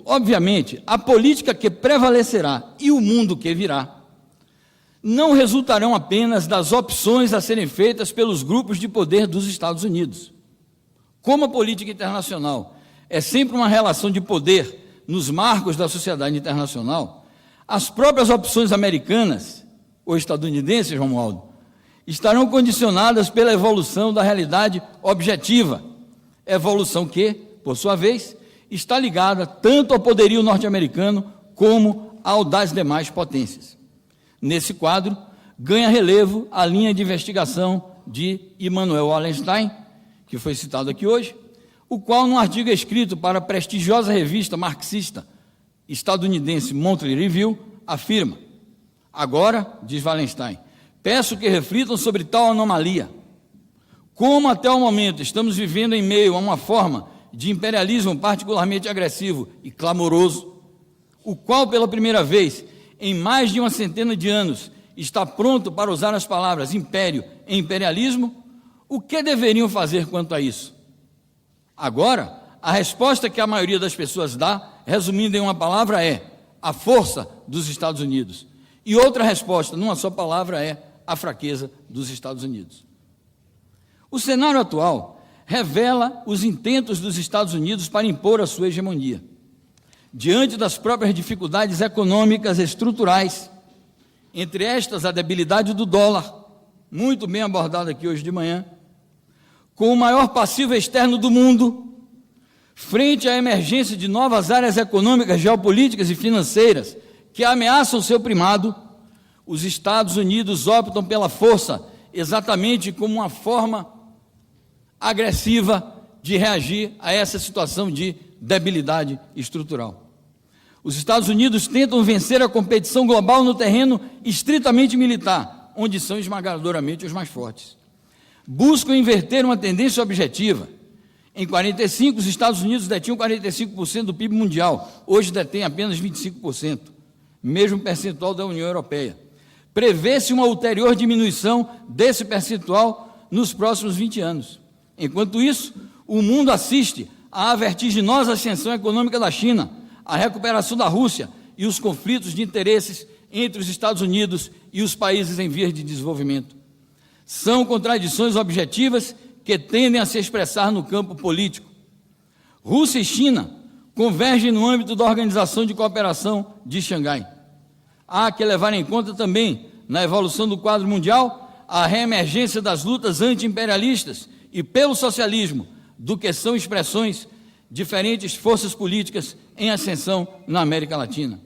obviamente, a política que prevalecerá e o mundo que virá não resultarão apenas das opções a serem feitas pelos grupos de poder dos Estados Unidos. Como a política internacional é sempre uma relação de poder nos marcos da sociedade internacional, as próprias opções americanas ou estadunidenses, Romualdo, estarão condicionadas pela evolução da realidade objetiva, evolução que, por sua vez, está ligada tanto ao poderio norte-americano como ao das demais potências. Nesse quadro, ganha relevo a linha de investigação de Immanuel Wallenstein, que foi citado aqui hoje, o qual, num artigo escrito para a prestigiosa revista marxista estadunidense Monthly Review, afirma: agora, diz Wallenstein, peço que reflitam sobre tal anomalia. Como até o momento estamos vivendo em meio a uma forma de imperialismo particularmente agressivo e clamoroso, o qual pela primeira vez em mais de uma centena de anos está pronto para usar as palavras império e imperialismo, o que deveriam fazer quanto a isso? Agora, a resposta que a maioria das pessoas dá resumindo em uma palavra, é a força dos Estados Unidos. E outra resposta, numa só palavra, é a fraqueza dos Estados Unidos. O cenário atual revela os intentos dos Estados Unidos para impor a sua hegemonia. Diante das próprias dificuldades econômicas estruturais, entre estas a debilidade do dólar, muito bem abordada aqui hoje de manhã, com o maior passivo externo do mundo, frente à emergência de novas áreas econômicas, geopolíticas e financeiras que ameaçam seu primado, os Estados Unidos optam pela força exatamente como uma forma agressiva de reagir a essa situação de debilidade estrutural. Os Estados Unidos tentam vencer a competição global no terreno estritamente militar, onde são esmagadoramente os mais fortes. Buscam inverter uma tendência objetiva. Em 1945, os Estados Unidos detinham 45% do PIB mundial, hoje detém apenas 25%, mesmo percentual da União Europeia. Prevê-se uma ulterior diminuição desse percentual nos próximos 20 anos. Enquanto isso, o mundo assiste à vertiginosa ascensão econômica da China, à recuperação da Rússia e os conflitos de interesses entre os Estados Unidos e os países em vias de desenvolvimento. São contradições objetivas que tendem a se expressar no campo político. Rússia e China convergem no âmbito da Organização de Cooperação de Xangai. Há que levar em conta também, na evolução do quadro mundial, a reemergência das lutas anti-imperialistas e pelo socialismo, do que são expressões diferentes forças políticas em ascensão na América Latina.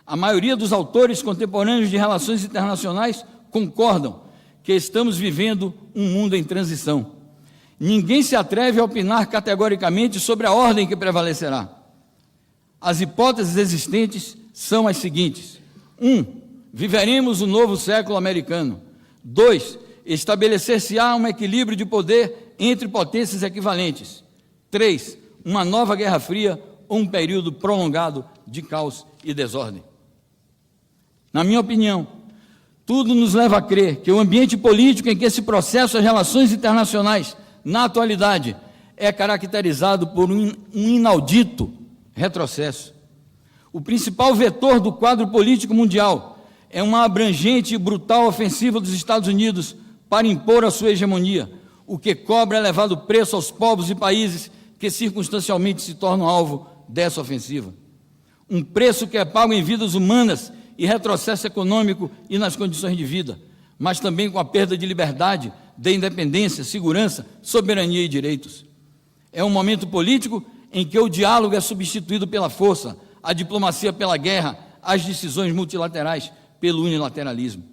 A maioria dos autores contemporâneos de relações internacionais concordam que estamos vivendo um mundo em transição. Ninguém se atreve a opinar categoricamente sobre a ordem que prevalecerá. As hipóteses existentes são as seguintes: 1. Viveremos o novo século americano. 2. Estabelecer-se-á um equilíbrio de poder entre potências equivalentes. 3. Uma nova Guerra Fria ou um período prolongado de caos e desordem. Na minha opinião, tudo nos leva a crer que o ambiente político em que se processam as relações internacionais, na atualidade, é caracterizado por um inaudito retrocesso. O principal vetor do quadro político mundial é uma abrangente e brutal ofensiva dos Estados Unidos para impor a sua hegemonia, o que cobra elevado preço aos povos e países que circunstancialmente se tornam alvo dessa ofensiva. Um preço que é pago em vidas humanas e retrocesso econômico e nas condições de vida, mas também com a perda de liberdade, de independência, segurança, soberania e direitos. É um momento político em que o diálogo é substituído pela força, a diplomacia pela guerra, as decisões multilaterais pelo unilateralismo.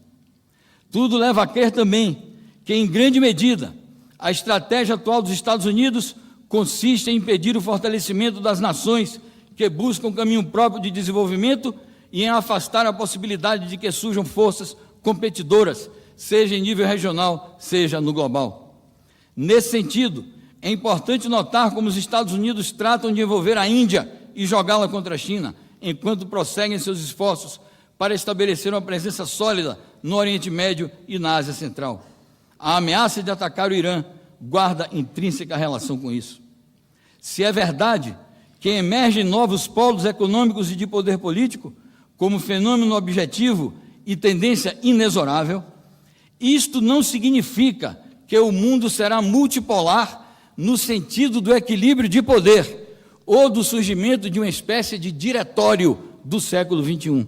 Tudo leva a crer também que, em grande medida, a estratégia atual dos Estados Unidos consiste em impedir o fortalecimento das nações que buscam um caminho próprio de desenvolvimento e em afastar a possibilidade de que surjam forças competidoras, seja em nível regional, seja no global. Nesse sentido, é importante notar como os Estados Unidos tratam de envolver a Índia e jogá-la contra a China, enquanto prosseguem seus esforços para estabelecer uma presença sólida no Oriente Médio e na Ásia Central. A ameaça de atacar o Irã guarda intrínseca relação com isso. Se é verdade que emergem novos polos econômicos e de poder político, como fenômeno objetivo e tendência inexorável, isto não significa que o mundo será multipolar no sentido do equilíbrio de poder ou do surgimento de uma espécie de diretório do século XXI.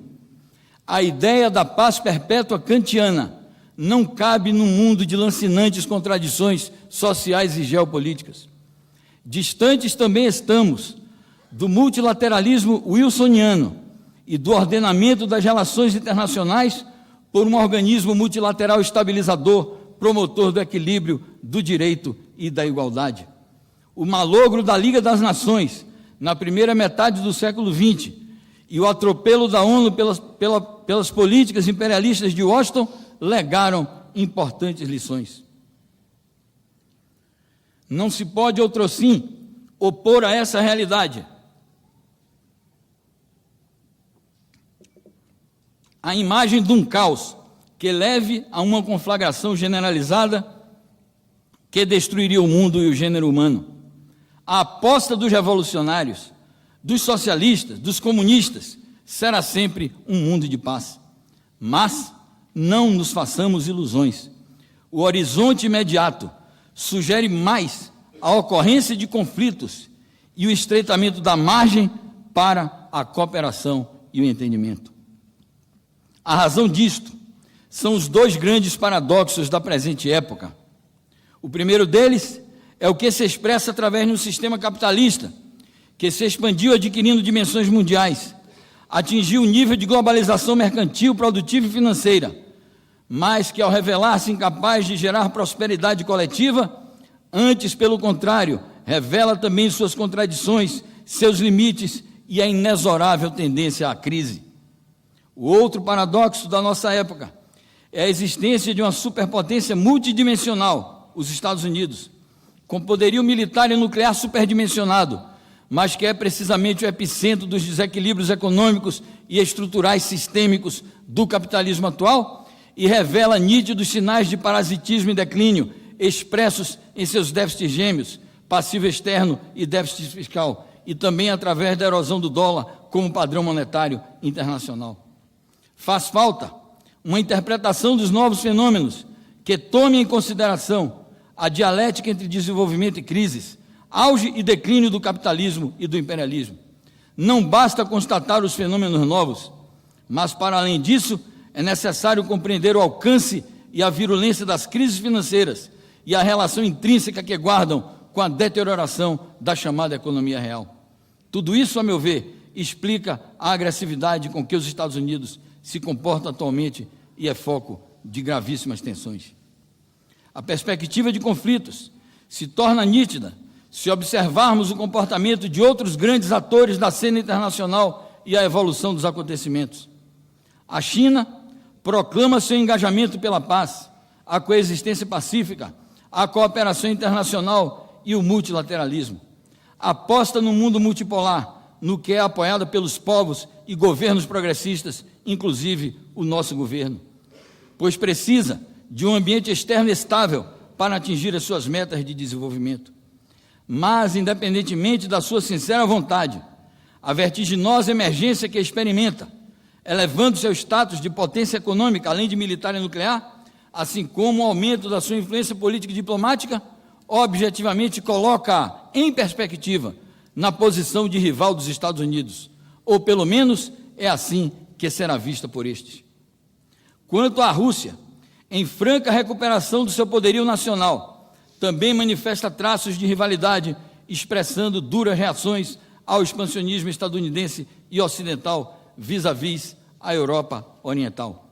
A ideia da paz perpétua kantiana não cabe num mundo de lancinantes contradições sociais e geopolíticas. Distantes também estamos do multilateralismo wilsoniano e do ordenamento das relações internacionais por um organismo multilateral estabilizador, promotor do equilíbrio, do direito e da igualdade. O malogro da Liga das Nações, na primeira metade do século XX, e o atropelo da ONU pelas políticas imperialistas de Washington legaram importantes lições. Não se pode, outrossim, opor a essa realidade a imagem de um caos que leve a uma conflagração generalizada que destruiria o mundo e o gênero humano. A aposta dos revolucionários dos socialistas, dos comunistas, será sempre um mundo de paz. Mas não nos façamos ilusões. O horizonte imediato sugere mais a ocorrência de conflitos e o estreitamento da margem para a cooperação e o entendimento. A razão disto são os dois grandes paradoxos da presente época. O primeiro deles é o que se expressa através de um sistema capitalista, que se expandiu adquirindo dimensões mundiais, atingiu o nível de globalização mercantil, produtiva e financeira, mas que, ao revelar-se incapaz de gerar prosperidade coletiva, antes, pelo contrário, revela também suas contradições, seus limites e a inexorável tendência à crise. O outro paradoxo da nossa época é a existência de uma superpotência multidimensional, os Estados Unidos, com poderio militar e nuclear superdimensionado, mas que é precisamente o epicentro dos desequilíbrios econômicos e estruturais sistêmicos do capitalismo atual e revela nítidos sinais de parasitismo e declínio expressos em seus déficits gêmeos, passivo externo e déficit fiscal, e também através da erosão do dólar como padrão monetário internacional. Faz falta uma interpretação dos novos fenômenos que tome em consideração a dialética entre desenvolvimento e crises, auge e declínio do capitalismo e do imperialismo. Não basta constatar os fenômenos novos, mas, para além disso, é necessário compreender o alcance e a virulência das crises financeiras e a relação intrínseca que guardam com a deterioração da chamada economia real. Tudo isso, a meu ver, explica a agressividade com que os Estados Unidos se comportam atualmente e é foco de gravíssimas tensões. A perspectiva de conflitos se torna nítida se observarmos o comportamento de outros grandes atores da cena internacional e a evolução dos acontecimentos. A China proclama seu engajamento pela paz, a coexistência pacífica, a cooperação internacional e o multilateralismo. Aposta no mundo multipolar, no que é apoiado pelos povos e governos progressistas, inclusive o nosso governo, pois precisa de um ambiente externo estável para atingir as suas metas de desenvolvimento. Mas, independentemente da sua sincera vontade, a vertiginosa emergência que experimenta, elevando seu status de potência econômica, além de militar e nuclear, assim como o aumento da sua influência política e diplomática, objetivamente coloca em perspectiva na posição de rival dos Estados Unidos, ou pelo menos é assim que será vista por estes. Quanto à Rússia, em franca recuperação do seu poderio nacional, também manifesta traços de rivalidade, expressando duras reações ao expansionismo estadunidense e ocidental vis-à-vis a Europa Oriental.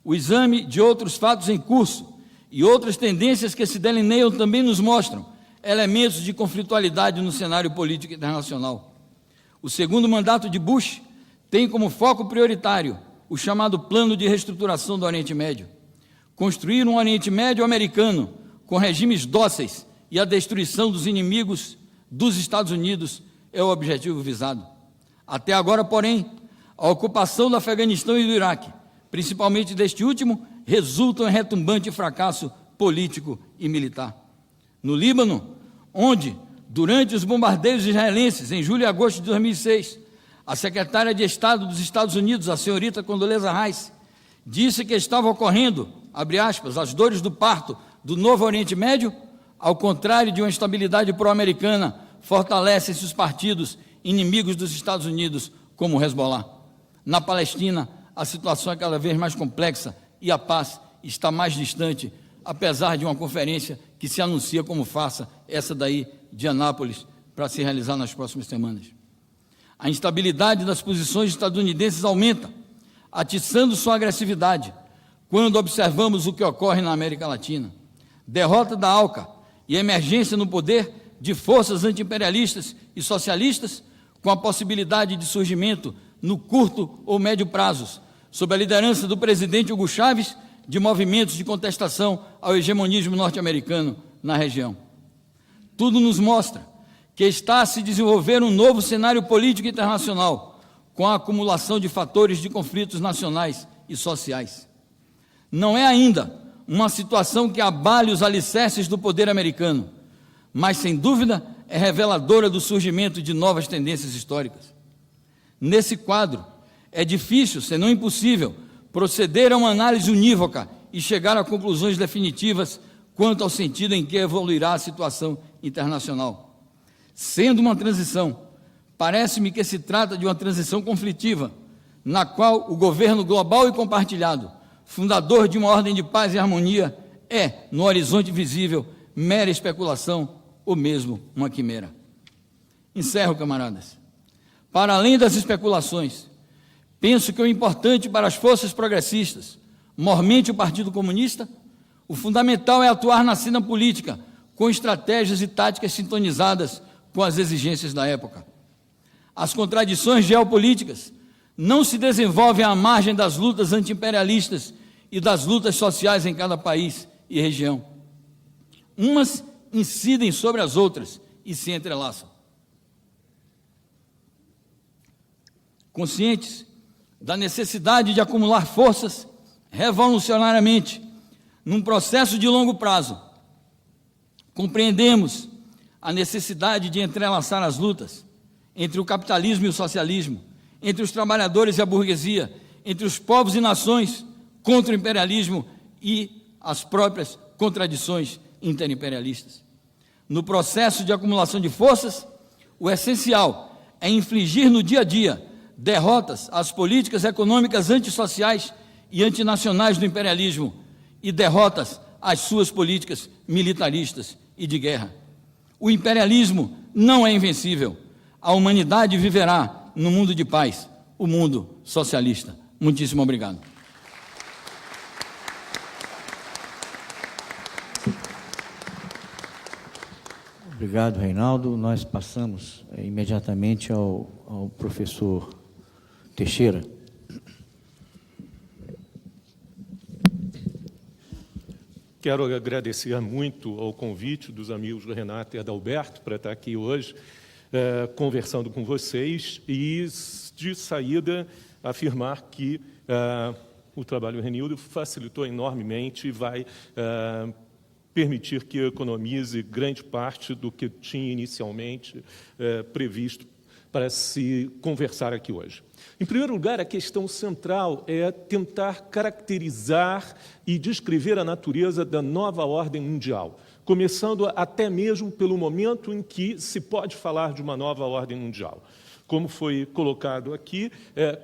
O exame de outros fatos em curso e outras tendências que se delineiam também nos mostram elementos de conflitualidade no cenário político internacional. O segundo mandato de Bush tem como foco prioritário o chamado Plano de Reestruturação do Oriente Médio. Construir um Oriente Médio americano com regimes dóceis e a destruição dos inimigos dos Estados Unidos é o objetivo visado. Até agora, porém, a ocupação do Afeganistão e do Iraque, principalmente deste último, resulta em retumbante fracasso político e militar. No Líbano, onde, durante os bombardeios israelenses, em julho e agosto de 2006, a secretária de Estado dos Estados Unidos, a senhorita Condoleezza Rice, disse que estava ocorrendo, abre aspas, as dores do parto do novo Oriente Médio, ao contrário de uma estabilidade pró-americana, fortalecem-se os partidos inimigos dos Estados Unidos, como o Hezbollah. Na Palestina, a situação é cada vez mais complexa e a paz está mais distante, apesar de uma conferência que se anuncia como farsa, essa daí de Anápolis, para se realizar nas próximas semanas. A instabilidade das posições estadunidenses aumenta, atiçando sua agressividade, quando observamos o que ocorre na América Latina. Derrota da ALCA e emergência no poder de forças antiimperialistas e socialistas, com a possibilidade de surgimento no curto ou médio prazos, sob a liderança do presidente Hugo Chávez, de movimentos de contestação ao hegemonismo norte-americano na região. Tudo nos mostra que está a se desenvolver um novo cenário político internacional, com a acumulação de fatores de conflitos nacionais e sociais. Não é ainda uma situação que abale os alicerces do poder americano, mas, sem dúvida, é reveladora do surgimento de novas tendências históricas. Nesse quadro, é difícil, se não impossível, proceder a uma análise unívoca e chegar a conclusões definitivas quanto ao sentido em que evoluirá a situação internacional. Sendo uma transição, parece-me que se trata de uma transição conflitiva, na qual o governo global e compartilhado, fundador de uma ordem de paz e harmonia, é, no horizonte visível, mera especulação ou mesmo uma quimera. Encerro, camaradas. Para além das especulações, penso que o importante para as forças progressistas, mormente o Partido Comunista, o fundamental é atuar na cena política com estratégias e táticas sintonizadas com as exigências da época. As contradições geopolíticas não se desenvolvem à margem das lutas anti-imperialistas e das lutas sociais em cada país e região. Umas incidem sobre as outras e se entrelaçam. Conscientes da necessidade de acumular forças revolucionariamente num processo de longo prazo, compreendemos a necessidade de entrelaçar as lutas entre o capitalismo e o socialismo, entre os trabalhadores e a burguesia, entre os povos e nações, contra o imperialismo e as próprias contradições interimperialistas. No processo de acumulação de forças, o essencial é infligir no dia a dia derrotas às políticas econômicas antissociais e antinacionais do imperialismo e derrotas às suas políticas militaristas e de guerra. O imperialismo não é invencível. A humanidade viverá no mundo de paz, o mundo socialista. Muitíssimo obrigado. Obrigado, Reinaldo. Nós passamos imediatamente ao professor Teixeira. Quero agradecer muito ao convite dos amigos Renato e Adalberto para estar aqui hoje conversando com vocês e, de saída, afirmar que o trabalho do Renildo facilitou enormemente e vai permitir que eu economize grande parte do que tinha inicialmente previsto para se conversar aqui hoje. Em primeiro lugar, a questão central é tentar caracterizar e descrever a natureza da nova ordem mundial, começando até mesmo pelo momento em que se pode falar de uma nova ordem mundial. Como foi colocado aqui,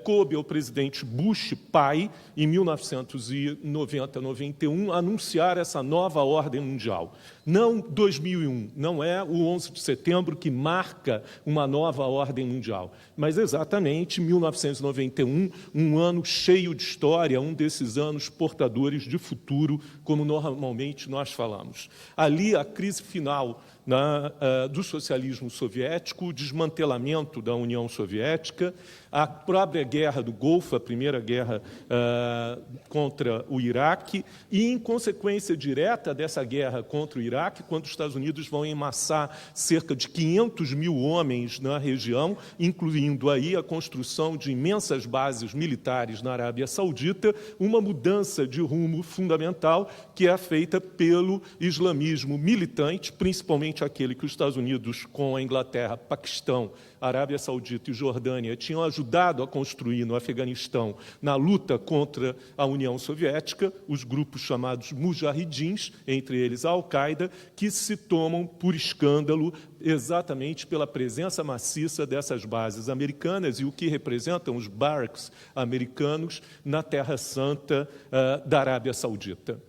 coube ao presidente Bush, pai, em 1990-91, anunciar essa nova ordem mundial. Não 2001, não é o 11 de setembro que marca uma nova ordem mundial, mas exatamente 1991, um ano cheio de história, um desses anos portadores de futuro, como normalmente nós falamos. Ali, a crise final do socialismo soviético, o desmantelamento da União Soviética, a própria guerra do Golfo, a primeira guerra contra o Iraque, e, em consequência direta dessa guerra contra o Iraque, quando os Estados Unidos vão emassar cerca de 500 mil homens na região, incluindo aí a construção de imensas bases militares na Arábia Saudita, uma mudança de rumo fundamental que é feita pelo islamismo militante, principalmente aquele que os Estados Unidos, com a Inglaterra, Paquistão, Arábia Saudita e Jordânia tinham ajudado a construir no Afeganistão na luta contra a União Soviética, os grupos chamados mujahidins, entre eles a Al-Qaeda, que se tomam por escândalo exatamente pela presença maciça dessas bases americanas e o que representam os barracks americanos na Terra Santa da Arábia Saudita.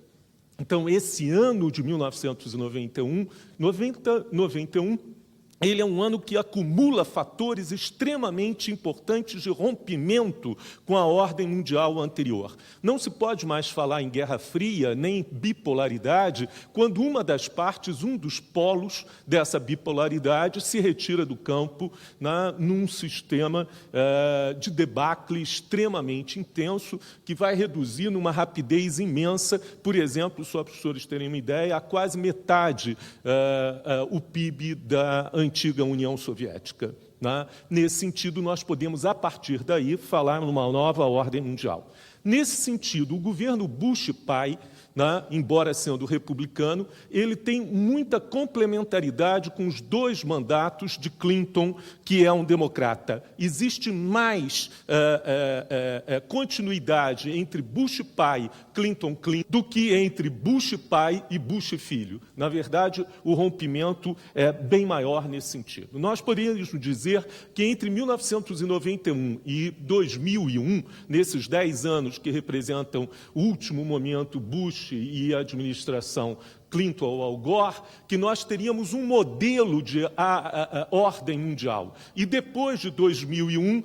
Então, esse ano de 1991, ele é um ano que acumula fatores extremamente importantes de rompimento com a ordem mundial anterior. Não se pode mais falar em Guerra Fria, nem em bipolaridade, quando uma das partes, um dos polos dessa bipolaridade se retira do campo num sistema de debacle extremamente intenso, que vai reduzir numa rapidez imensa, por exemplo, só para os senhores terem uma ideia, a quase metade o PIB da antiga União Soviética. Nesse sentido, nós podemos, a partir daí, falar numa nova ordem mundial. Nesse sentido, o governo Bush pai né, embora sendo republicano, ele tem muita complementaridade com os 2 mandatos de Clinton, que é um democrata. Existe mais continuidade entre Bush pai, Clinton, do que entre Bush pai e Bush filho. Na verdade, o rompimento é bem maior nesse sentido. Nós poderíamos dizer que entre 1991 e 2001, nesses 10 anos que representam o último momento Bush e a administração Clinton ou Al Gore, que nós teríamos um modelo de ordem mundial. E depois de 2001,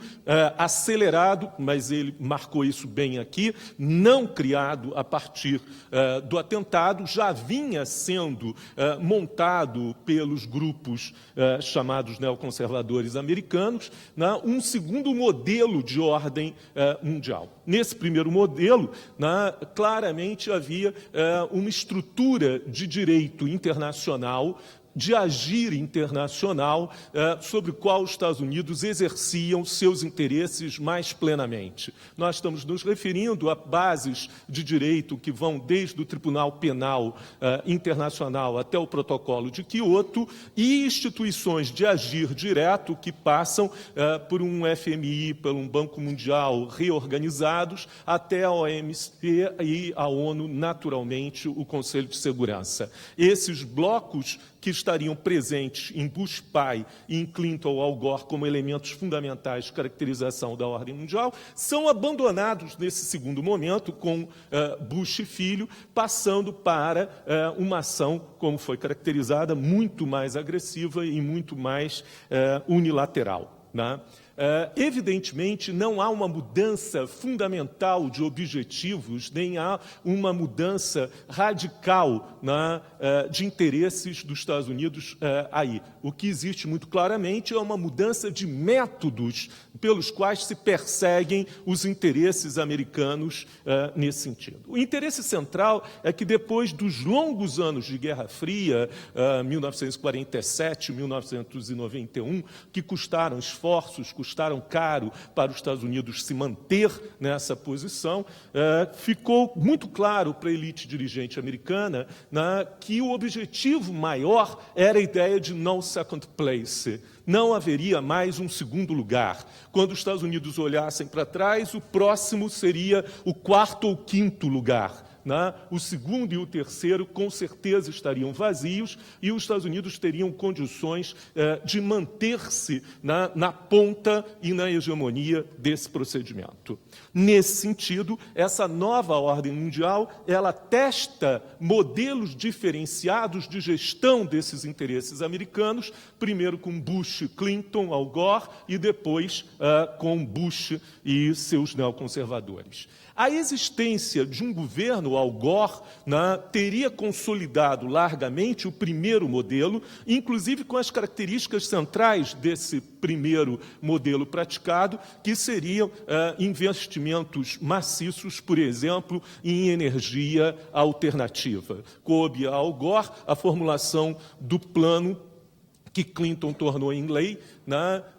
acelerado, mas ele marcou isso bem aqui, não criado a partir do atentado, já vinha sendo montado pelos grupos chamados neoconservadores americanos, né, um segundo modelo de ordem mundial. Nesse primeiro modelo, né, claramente havia uma estrutura de direito internacional, de agir internacional, sobre o qual os Estados Unidos exerciam seus interesses mais plenamente. Nós estamos nos referindo a bases de direito que vão desde o Tribunal Penal Internacional até o Protocolo de Quioto e instituições de agir direto que passam por um FMI, por um Banco Mundial reorganizados, até a OMC e a ONU, naturalmente, o Conselho de Segurança. Esses blocos que estariam presentes em Bush pai e em Clinton ou Al Gore como elementos fundamentais de caracterização da ordem mundial, são abandonados nesse segundo momento, com Bush filho, passando para uma ação, como foi caracterizada, muito mais agressiva e muito mais unilateral, né? Evidentemente, não há uma mudança fundamental de objetivos, nem há uma mudança radical, né, de interesses dos Estados Unidos aí. O que existe muito claramente é uma mudança de métodos pelos quais se perseguem os interesses americanos nesse sentido. O interesse central é que, depois dos longos anos de Guerra Fria, 1947, 1991, que custaram esforços, custaram caro para os Estados Unidos se manter nessa posição, ficou muito claro para a elite dirigente americana, né, que o objetivo maior era a ideia de no second place. Não haveria mais um segundo lugar. Quando os Estados Unidos olhassem para trás, o próximo seria o 4º ou 5º lugar. O segundo e o terceiro, com certeza, estariam vazios e os Estados Unidos teriam condições de manter-se na ponta e na hegemonia desse procedimento. Nesse sentido, essa nova ordem mundial, ela testa modelos diferenciados de gestão desses interesses americanos, primeiro com Bush, Clinton, Al Gore, e depois com Bush e seus neoconservadores. A existência de um governo Al Gore, né, teria consolidado largamente o primeiro modelo, inclusive com as características centrais desse primeiro modelo praticado, que seriam investimentos maciços, por exemplo, em energia alternativa. Coube a Al Gore a formulação do plano que Clinton tornou em lei,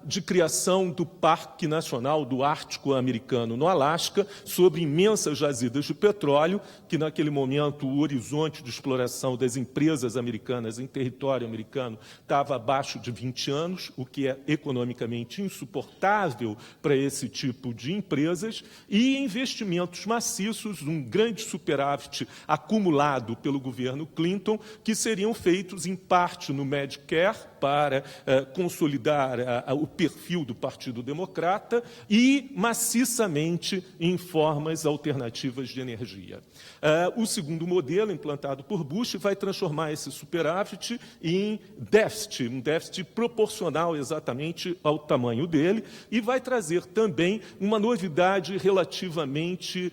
de criação do Parque Nacional do Ártico Americano, no Alasca, sobre imensas jazidas de petróleo, que naquele momento o horizonte de exploração das empresas americanas em território americano estava abaixo de 20 anos, o que é economicamente insuportável para esse tipo de empresas, e investimentos maciços, um grande superávit acumulado pelo governo Clinton, que seriam feitos em parte no Medicare, para consolidar o perfil do Partido Democrata e maciçamente em formas alternativas de energia. O segundo modelo, implantado por Bush, vai transformar esse superávit em déficit, um déficit proporcional exatamente ao tamanho dele, e vai trazer também uma novidade relativamente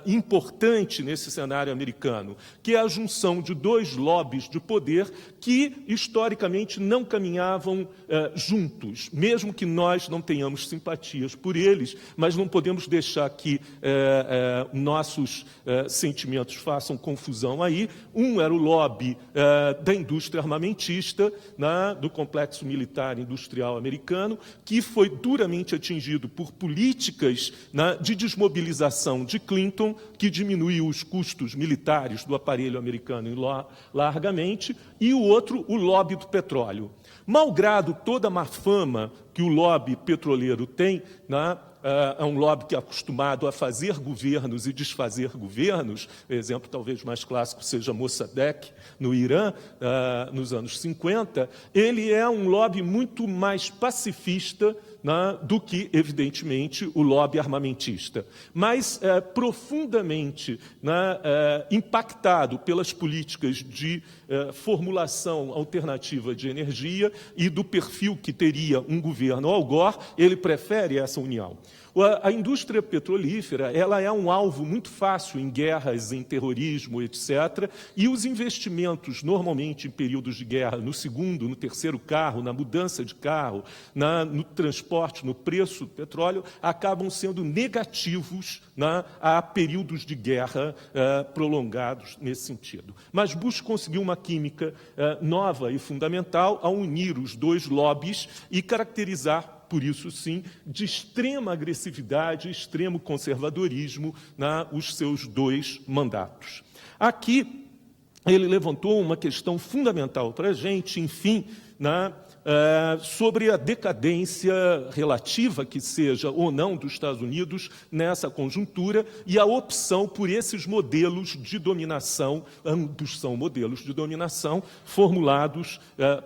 importante nesse cenário americano, que é a junção de 2 lobbies de poder que, historicamente, não caminham caminhavam juntos, mesmo que nós não tenhamos simpatias por eles, mas não podemos deixar que nossos sentimentos façam confusão aí. Um era o lobby da indústria armamentista, do complexo militar industrial americano, que foi duramente atingido por políticas de desmobilização de Clinton, que diminuiu os custos militares do aparelho americano largamente, e o outro, o lobby do petróleo. Malgrado toda a má fama que o lobby petroleiro tem, é um lobby que é acostumado a fazer governos e desfazer governos. O exemplo talvez mais clássico seja Mossadegh, no Irã, nos anos 50. Ele é um lobby muito mais pacifista do que, evidentemente, o lobby armamentista, mas profundamente impactado pelas políticas de formulação alternativa de energia e do perfil que teria um governo Al Gore. Ele prefere essa união. A indústria petrolífera, ela é um alvo muito fácil em guerras, em terrorismo, etc. E os investimentos, normalmente em períodos de guerra, no segundo, no terceiro carro, na mudança de carro, no transporte, no preço do petróleo, acabam sendo negativos a períodos de guerra prolongados nesse sentido. Mas Bush conseguiu uma química nova e fundamental ao unir os dois lobbies e caracterizar, por isso sim, de extrema agressividade, extremo conservadorismo os seus dois mandatos. Aqui, ele levantou uma questão fundamental para a gente, enfim, sobre a decadência relativa, que seja ou não, dos Estados Unidos nessa conjuntura, e a opção por esses modelos de dominação. Ambos são modelos de dominação formulados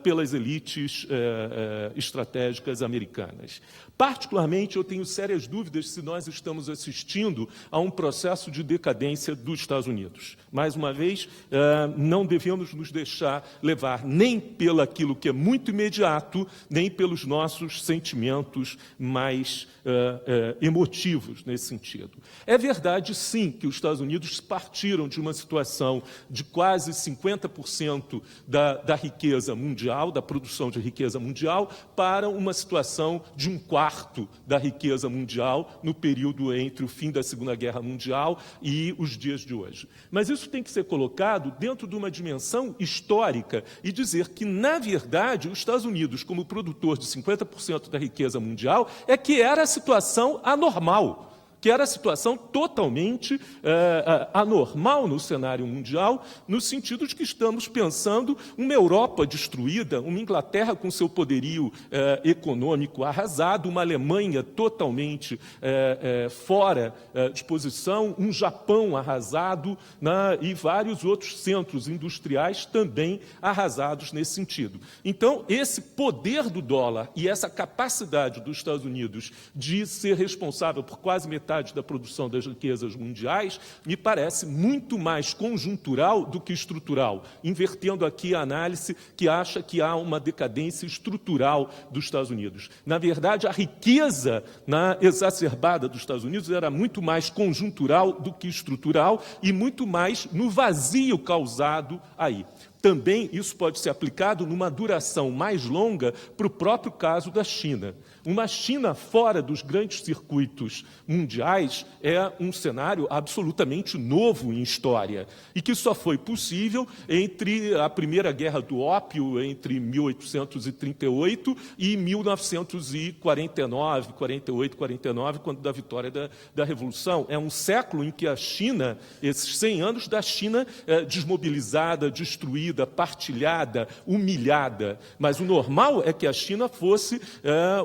pelas elites estratégicas americanas. Particularmente, eu tenho sérias dúvidas se nós estamos assistindo a um processo de decadência dos Estados Unidos. Mais uma vez, não devemos nos deixar levar nem pelo aquilo que é muito imediato, nem pelos nossos sentimentos mais emotivos nesse sentido. É verdade, sim, que os Estados Unidos partiram de uma situação de quase 50% da riqueza mundial, da produção de riqueza mundial, para uma situação de um quarto da riqueza mundial no período entre o fim da Segunda Guerra Mundial e os dias de hoje. Mas isso tem que ser colocado dentro de uma dimensão histórica e dizer que, na verdade, os Estados Unidos, como produtor de 50% da riqueza mundial, é que era a situação anormal, que era a situação totalmente anormal no cenário mundial, no sentido de que estamos pensando uma Europa destruída, uma Inglaterra com seu poderio econômico arrasado, uma Alemanha totalmente fora de posição, um Japão arrasado, e vários outros centros industriais também arrasados nesse sentido. Então, esse poder do dólar e essa capacidade dos Estados Unidos de ser responsável por quase metade da produção das riquezas mundiais, me parece muito mais conjuntural do que estrutural, invertendo aqui a análise que acha que há uma decadência estrutural dos Estados Unidos. Na verdade, a riqueza exacerbada dos Estados Unidos era muito mais conjuntural do que estrutural e muito mais no vazio causado aí. Também isso pode ser aplicado numa duração mais longa para o próprio caso da China. Uma China fora dos grandes circuitos mundiais é um cenário absolutamente novo em história e que só foi possível entre a Primeira Guerra do Ópio, entre 1838 e 1949, 48, 49, quando da vitória da Revolução. É um século em que a China, esses 100 anos da China desmobilizada, destruída, partilhada, humilhada. Mas o normal é que a China fosse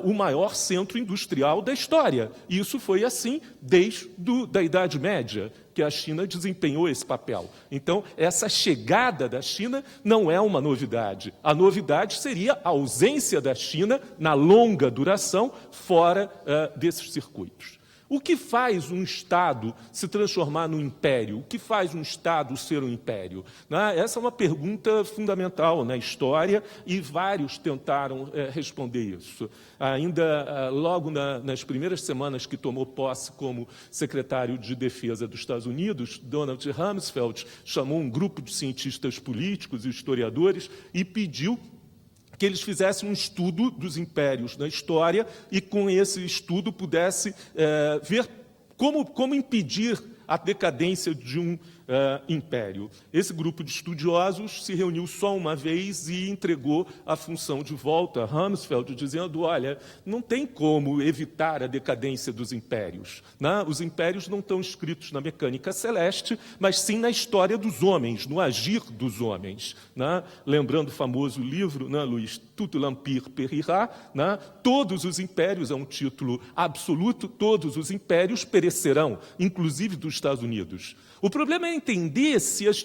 o maior centro industrial da história. E isso foi assim desde a Idade Média, que a China desempenhou esse papel. Então, essa chegada da China não é uma novidade. A novidade seria a ausência da China na longa duração fora desses circuitos. O que faz um Estado se transformar num império? O que faz um Estado ser um império? Essa é uma pergunta fundamental na história e vários tentaram responder isso. Ainda logo nas primeiras semanas que tomou posse como secretário de Defesa dos Estados Unidos, Donald Rumsfeld chamou um grupo de cientistas políticos e historiadores e pediu que eles fizessem um estudo dos impérios na história e, com esse estudo, pudesse ver como impedir a decadência de um império. Esse grupo de estudiosos se reuniu só uma vez e entregou a função de volta a Rumsfeld, dizendo, olha, não tem como evitar a decadência dos impérios. Né? Os impérios não estão escritos na mecânica celeste, mas sim na história dos homens, no agir dos homens. Né? Lembrando o famoso livro, né, Luiz, Tout l'Empire périra, né? Todos os impérios, é um título absoluto, todos os impérios perecerão, inclusive dos Estados Unidos. O problema é entender se as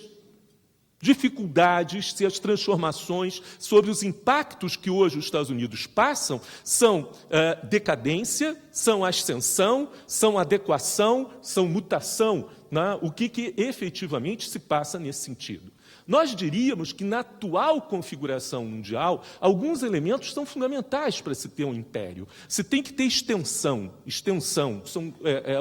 dificuldades, se as transformações, sobre os impactos que hoje os Estados Unidos passam, são decadência, são ascensão, são adequação, são mutação, né? O que efetivamente se passa nesse sentido. Nós diríamos que, na atual configuração mundial, alguns elementos são fundamentais para se ter um império. Se tem que ter extensão,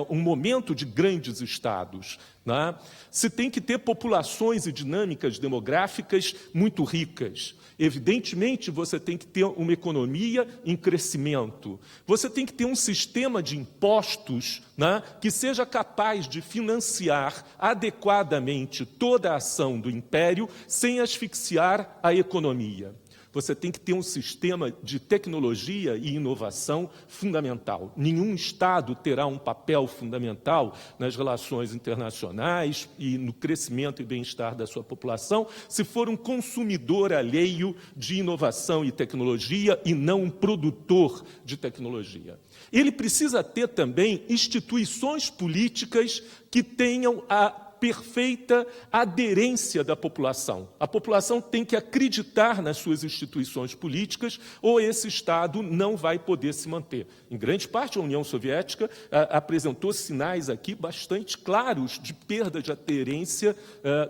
um momento de grandes estados. Né? Se tem que ter populações e dinâmicas demográficas muito ricas. Evidentemente, você tem que ter uma economia em crescimento. Você tem que ter um sistema de impostos, né, que seja capaz de financiar adequadamente toda a ação do império sem asfixiar a economia. Você tem que ter um sistema de tecnologia e inovação fundamental. Nenhum Estado terá um papel fundamental nas relações internacionais e no crescimento e bem-estar da sua população se for um consumidor alheio de inovação e tecnologia e não um produtor de tecnologia. Ele precisa ter também instituições políticas que tenham a perfeita aderência da população. A população tem que acreditar nas suas instituições políticas ou esse Estado não vai poder se manter. Em grande parte, a União Soviética apresentou sinais aqui bastante claros de perda de aderência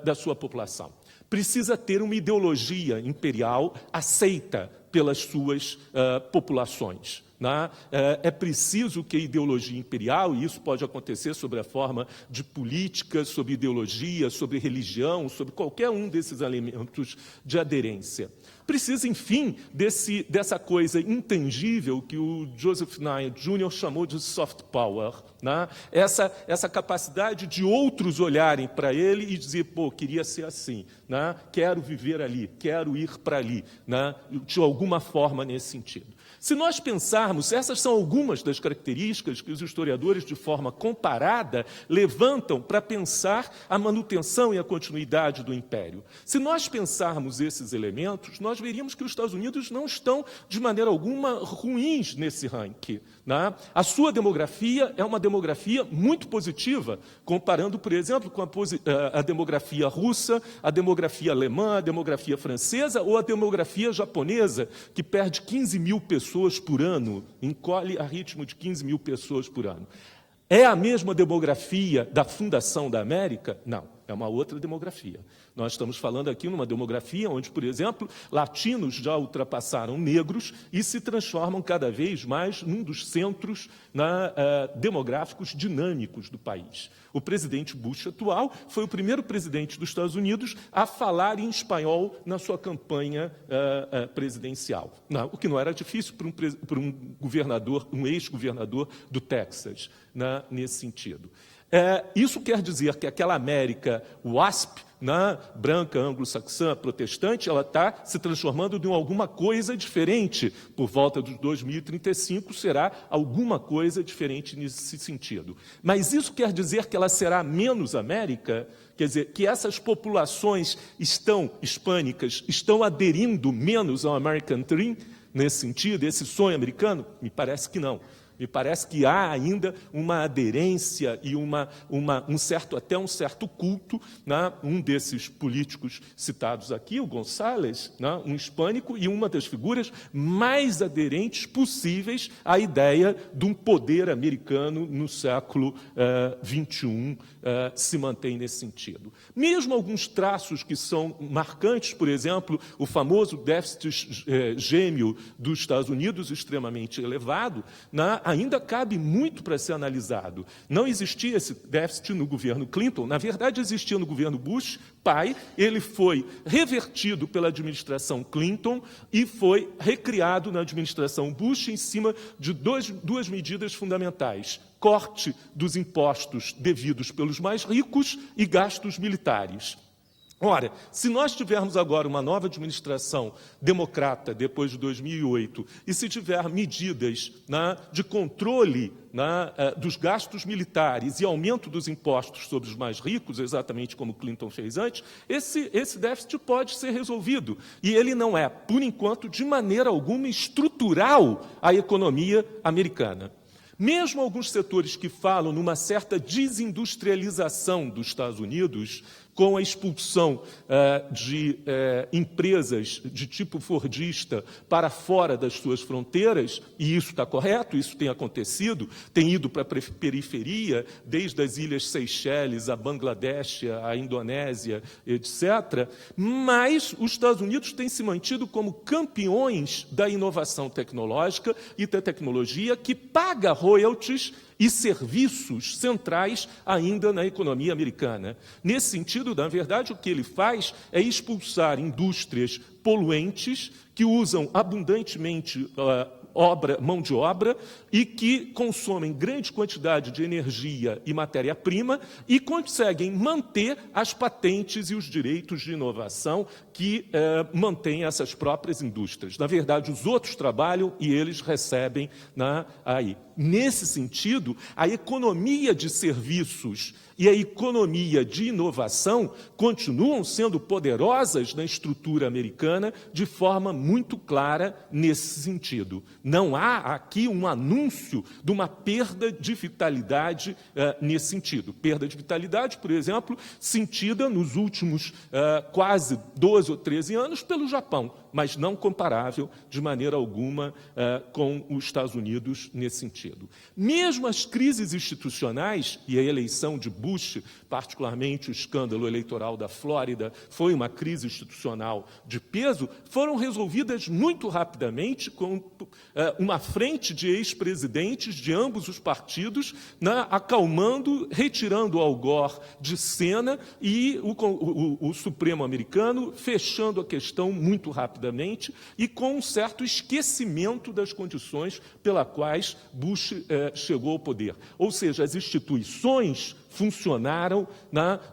da sua população. Precisa ter uma ideologia imperial aceita pelas suas populações. É preciso que a ideologia imperial, e isso pode acontecer sobre a forma de política, sobre ideologia, sobre religião, sobre qualquer um desses elementos de aderência. Precisa, enfim, dessa coisa intangível que o Joseph Nye Jr. chamou de soft power, né? Essa capacidade de outros olharem para ele e dizer, pô, queria ser assim, né? Quero viver ali, quero ir para ali, né? De alguma forma nesse sentido. Se nós pensarmos, essas são algumas das características que os historiadores, de forma comparada, levantam para pensar a manutenção e a continuidade do Império. Se nós pensarmos esses elementos, nós veríamos que os Estados Unidos não estão, de maneira alguma, ruins nesse ranking. Né? A sua demografia é uma demografia muito positiva, comparando, por exemplo, com a demografia russa, a demografia alemã, a demografia francesa ou a demografia japonesa, que perde 15 mil pessoas por ano, encolhe a ritmo de 15 mil pessoas por ano. É a mesma demografia da fundação da América? Não, é uma outra demografia. Nós estamos falando aqui numa demografia onde, por exemplo, latinos já ultrapassaram negros e se transformam cada vez mais num dos centros demográficos dinâmicos do país. O presidente Bush atual foi o primeiro presidente dos Estados Unidos a falar em espanhol na sua campanha presidencial. O que não era difícil para um governador, um ex-governador do Texas, nesse sentido. Isso quer dizer que aquela América WASP, branca, anglo-saxã, protestante, ela está se transformando em alguma coisa diferente. Por volta de 2035, será alguma coisa diferente nesse sentido. Mas isso quer dizer que ela será menos América? Quer dizer, que essas populações hispânicas estão aderindo menos ao American Dream, nesse sentido, esse sonho americano? Me parece que não. Me parece que há ainda uma aderência e até um certo culto, um desses políticos citados aqui, o González, um hispânico, e uma das figuras mais aderentes possíveis à ideia de um poder americano no século XXI se mantém nesse sentido. Mesmo alguns traços que são marcantes, por exemplo, o famoso déficit gêmeo dos Estados Unidos, extremamente elevado, ainda cabe muito para ser analisado. Não existia esse déficit no governo Clinton, na verdade existia no governo Bush, pai, ele foi revertido pela administração Clinton e foi recriado na administração Bush em cima de duas medidas fundamentais: corte dos impostos devidos pelos mais ricos e gastos militares. Ora, se nós tivermos agora uma nova administração democrata depois de 2008 e se tiver medidas de controle dos gastos militares e aumento dos impostos sobre os mais ricos, exatamente como Clinton fez antes, esse déficit pode ser resolvido. E ele não é, por enquanto, de maneira alguma estrutural à economia americana. Mesmo alguns setores que falam numa certa desindustrialização dos Estados Unidos, com a expulsão de empresas de tipo fordista para fora das suas fronteiras, e isso está correto, isso tem acontecido, tem ido para a periferia, desde as ilhas Seychelles, a Bangladesh, a Indonésia, etc., mas os Estados Unidos têm se mantido como campeões da inovação tecnológica e da tecnologia, que paga royalties e serviços centrais ainda na economia americana. Nesse sentido, na verdade, o que ele faz é expulsar indústrias poluentes que usam abundantemente mão de obra e que consomem grande quantidade de energia e matéria-prima e conseguem manter as patentes e os direitos de inovação que mantêm essas próprias indústrias. Na verdade, os outros trabalham e eles recebem aí. Nesse sentido, a economia de serviços e a economia de inovação continuam sendo poderosas na estrutura americana de forma muito clara nesse sentido. Não há aqui um anúncio de uma perda de vitalidade nesse sentido. Perda de vitalidade, por exemplo, sentida nos últimos quase 12 ou 13 anos pelo Japão, mas não comparável de maneira alguma com os Estados Unidos nesse sentido. Mesmo as crises institucionais, e a eleição de Bush, particularmente o escândalo eleitoral da Flórida, foi uma crise institucional de peso, foram resolvidas muito rapidamente com uma frente de ex-presidentes de ambos os partidos acalmando, retirando Al Gore de cena e o Supremo americano fechando a questão muito rapidamente e com um certo esquecimento das condições pelas quais Bush chegou ao poder. Ou seja, as instituições funcionaram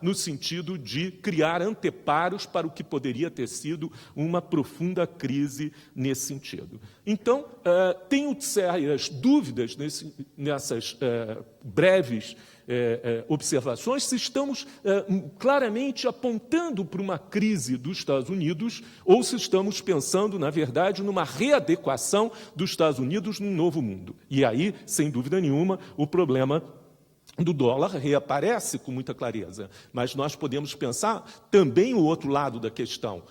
no sentido de criar anteparos para o que poderia ter sido uma profunda crise nesse sentido. Então, tenho sérias dúvidas nessas breves observações se estamos claramente apontando para uma crise dos Estados Unidos ou se estamos pensando, na verdade, numa readequação dos Estados Unidos num novo mundo. E aí, sem dúvida nenhuma, o problema do dólar reaparece com muita clareza, mas nós podemos pensar também o outro lado da questão,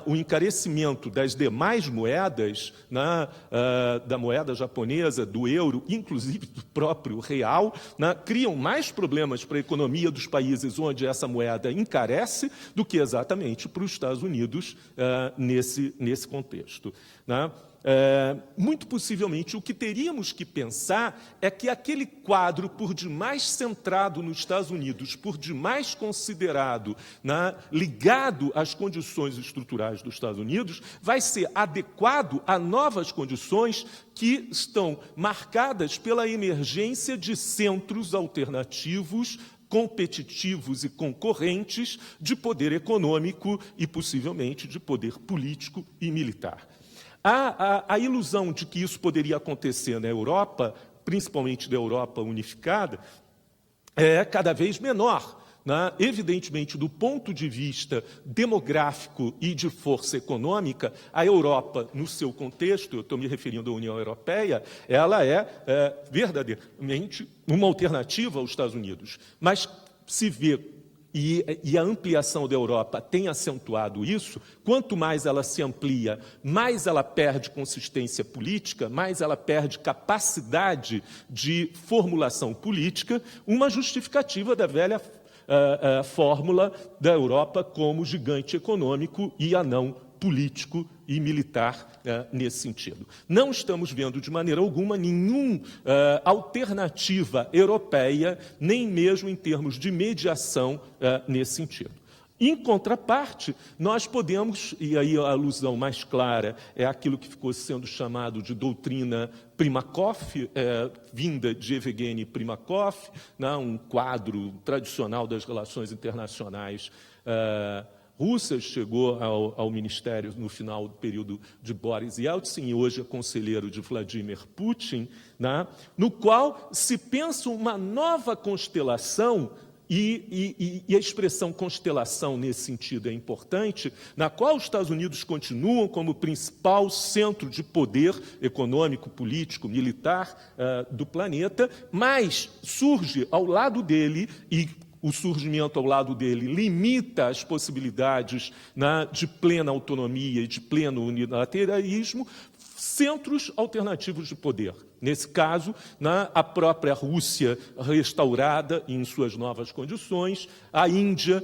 o encarecimento das demais moedas, da moeda japonesa, do euro, inclusive do próprio real, criam mais problemas para a economia dos países onde essa moeda encarece do que exatamente para os Estados Unidos nesse contexto. Muito possivelmente, o que teríamos que pensar é que aquele quadro, por demais centrado nos Estados Unidos, por demais considerado ligado às condições estruturais dos Estados Unidos, vai ser adequado a novas condições que estão marcadas pela emergência de centros alternativos, competitivos e concorrentes de poder econômico e, possivelmente, de poder político e militar. Há a ilusão de que isso poderia acontecer na Europa, principalmente da Europa unificada, é cada vez menor. Evidentemente, do ponto de vista demográfico e de força econômica, a Europa, no seu contexto, eu estou me referindo à União Europeia, ela é verdadeiramente uma alternativa aos Estados Unidos. Mas se vê e a ampliação da Europa tem acentuado isso, quanto mais ela se amplia, mais ela perde consistência política, mais ela perde capacidade de formulação política, uma justificativa da velha fórmula da Europa como gigante econômico e anão político e militar nesse sentido. Não estamos vendo de maneira alguma nenhuma alternativa europeia, nem mesmo em termos de mediação nesse sentido. Em contraparte, nós podemos, e aí a alusão mais clara é aquilo que ficou sendo chamado de doutrina Primakov, vinda de Evgeny Primakov, né, um quadro tradicional das relações internacionais russas, chegou ao ministério no final do período de Boris Yeltsin, e hoje é conselheiro de Vladimir Putin, né, no qual se pensa uma nova constelação. E a expressão constelação, nesse sentido, é importante, na qual os Estados Unidos continuam como principal centro de poder econômico, político, militar do planeta, mas surge ao lado dele, e o surgimento ao lado dele limita as possibilidades de plena autonomia e de pleno unilateralismo, centros alternativos de poder. Nesse caso, a própria Rússia restaurada em suas novas condições, a Índia,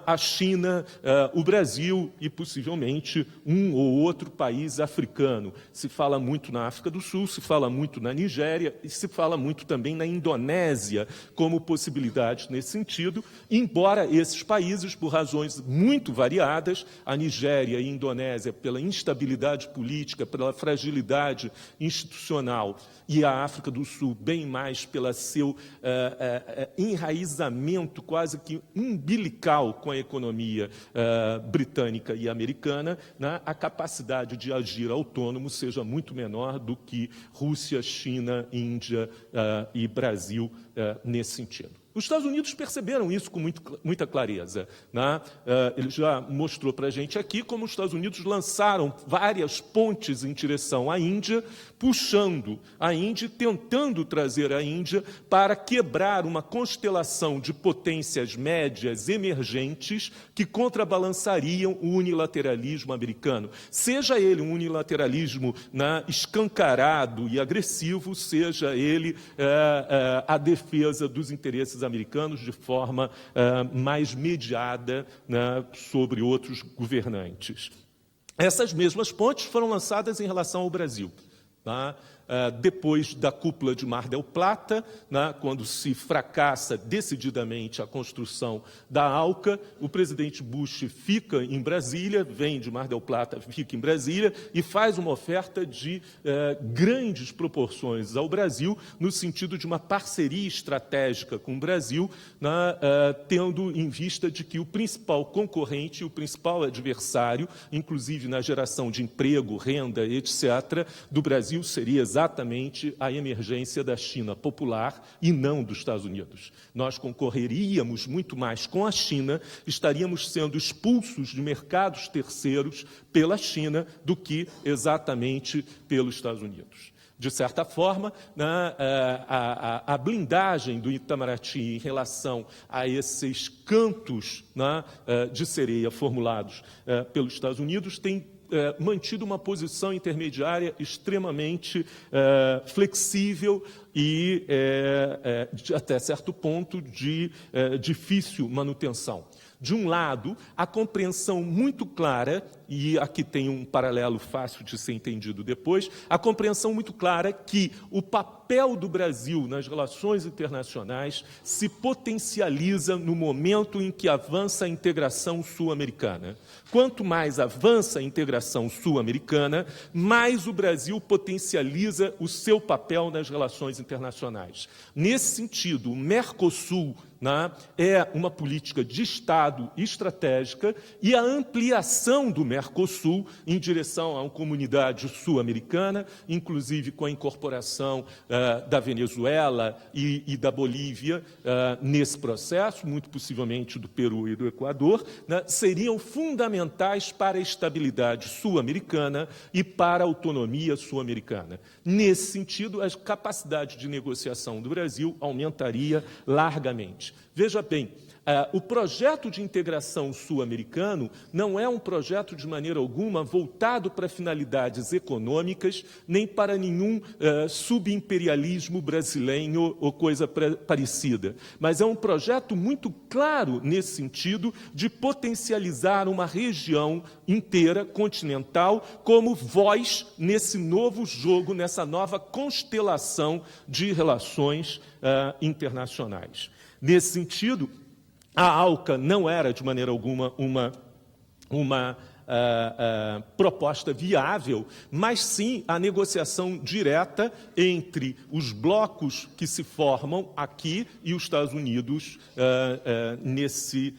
a China, o Brasil e, possivelmente, um ou outro país africano. Se fala muito na África do Sul, se fala muito na Nigéria e se fala muito também na Indonésia como possibilidade nesse sentido, embora esses países, por razões muito variadas, a Nigéria e a Indonésia pela instabilidade política, pela fragilidade institucional, e a África do Sul, bem mais pelo seu enraizamento quase que umbilical com a economia britânica e americana, a capacidade de agir autônomo seja muito menor do que Rússia, China, Índia e Brasil nesse sentido. Os Estados Unidos perceberam isso com muita clareza. Ele já mostrou para a gente aqui como os Estados Unidos lançaram várias pontes em direção à Índia, puxando a Índia, tentando trazer a Índia para quebrar uma constelação de potências médias emergentes que contrabalançariam o unilateralismo americano. Seja ele um unilateralismo escancarado e agressivo, seja ele a defesa dos interesses americanos de forma mais mediada sobre outros governantes. Essas mesmas pontes foram lançadas em relação ao Brasil. Depois da cúpula de Mar del Plata, quando se fracassa decididamente a construção da ALCA, o presidente Bush fica em Brasília, vem de Mar del Plata, fica em Brasília e faz uma oferta de grandes proporções ao Brasil, no sentido de uma parceria estratégica com o Brasil, tendo em vista de que o principal concorrente, o principal adversário, inclusive na geração de emprego, renda, etc., do Brasil seria exatamente a emergência da China popular e não dos Estados Unidos. Nós concorreríamos muito mais com a China, estaríamos sendo expulsos de mercados terceiros pela China do que exatamente pelos Estados Unidos. De certa forma, a blindagem do Itamaraty em relação a esses cantos de sereia formulados pelos Estados Unidos tem mantido uma posição intermediária extremamente flexível e, até certo ponto, de difícil manutenção. De um lado, a compreensão muito clara, e aqui tem um paralelo fácil de ser entendido depois, a compreensão muito clara que o papel do Brasil nas relações internacionais se potencializa no momento em que avança a integração sul-americana. Quanto mais avança a integração sul-americana, mais o Brasil potencializa o seu papel nas relações internacionais. Nesse sentido, o Mercosul é uma política de Estado estratégica e a ampliação do Mercosul em direção a uma comunidade sul-americana, inclusive com a incorporação da Venezuela e da Bolívia nesse processo, muito possivelmente do Peru e do Equador, seriam fundamentais para a estabilidade sul-americana e para a autonomia sul-americana. Nesse sentido, a capacidade de negociação do Brasil aumentaria largamente. Veja bem, O projeto de integração sul-americano não é um projeto, de maneira alguma, voltado para finalidades econômicas, nem para nenhum subimperialismo brasileiro ou coisa parecida. Mas é um projeto muito claro nesse sentido de potencializar uma região inteira, continental, como voz nesse novo jogo, nessa nova constelação de relações internacionais. Nesse sentido, a ALCA não era, de maneira alguma, uma proposta viável, mas sim a negociação direta entre os blocos que se formam aqui e os Estados Unidos nesse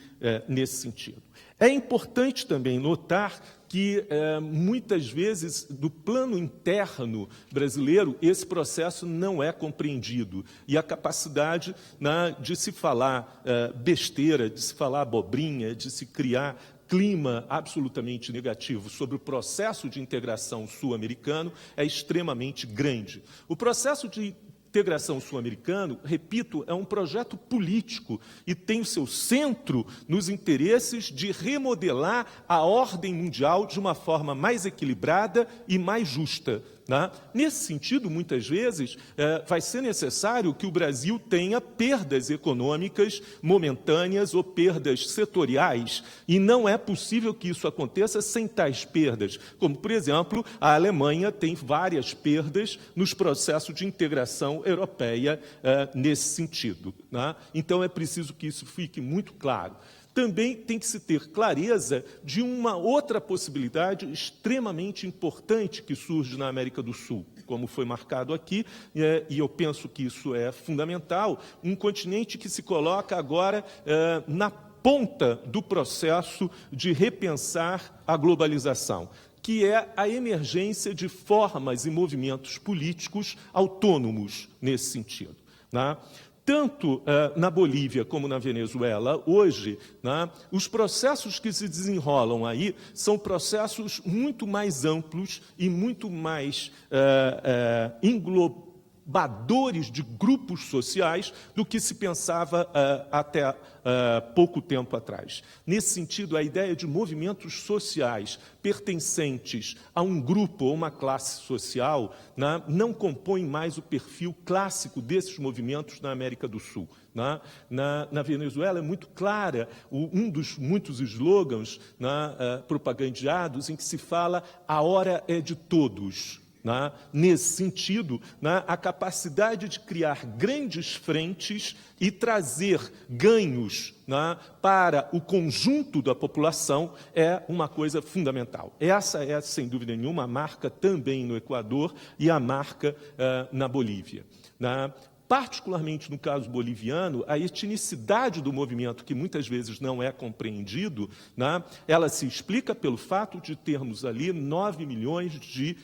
sentido. É importante também notar que, muitas vezes, do plano interno brasileiro, esse processo não é compreendido. E a capacidade, de se falar besteira, de se falar abobrinha, de se criar clima absolutamente negativo sobre o processo de integração sul-americano é extremamente grande. O processo de integração sul-americano, repito, é um projeto político e tem o seu centro nos interesses de remodelar a ordem mundial de uma forma mais equilibrada e mais justa. Nesse sentido, muitas vezes, vai ser necessário que o Brasil tenha perdas econômicas momentâneas ou perdas setoriais, e não é possível que isso aconteça sem tais perdas, como, por exemplo, a Alemanha tem várias perdas nos processos de integração europeia nesse sentido. Então, é preciso que isso fique muito claro. Também tem que se ter clareza de uma outra possibilidade extremamente importante que surge na América do Sul, como foi marcado aqui, e eu penso que isso é fundamental, um continente que se coloca agora na ponta do processo de repensar a globalização, que é a emergência de formas e movimentos políticos autônomos nesse sentido. Tanto na Bolívia como na Venezuela, hoje, os processos que se desenrolam aí são processos muito mais amplos e muito mais englobadores de grupos sociais do que se pensava até pouco tempo atrás. Nesse sentido, a ideia de movimentos sociais pertencentes a um grupo ou uma classe social não compõe mais o perfil clássico desses movimentos na América do Sul. Na Venezuela é muito clara um dos muitos slogans propagandeados em que se fala "a hora é de todos". Nesse sentido, a capacidade de criar grandes frentes e trazer ganhos para o conjunto da população é uma coisa fundamental. Essa é, sem dúvida nenhuma, a marca também no Equador e a marca na Bolívia. Particularmente no caso boliviano, a etnicidade do movimento, que muitas vezes não é compreendido, ela se explica pelo fato de termos ali 9 milhões de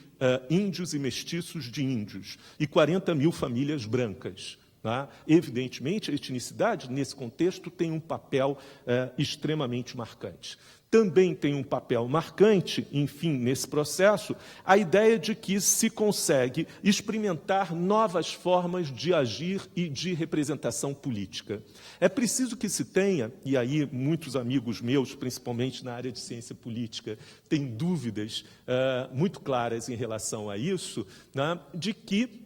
índios e mestiços de índios e 40 mil famílias brancas. Evidentemente, a etnicidade, nesse contexto, tem um papel extremamente marcante. Também tem um papel marcante, enfim, nesse processo, a ideia de que se consegue experimentar novas formas de agir e de representação política. É preciso que se tenha, e aí muitos amigos meus, principalmente na área de ciência política, têm dúvidas muito claras em relação a isso, de que,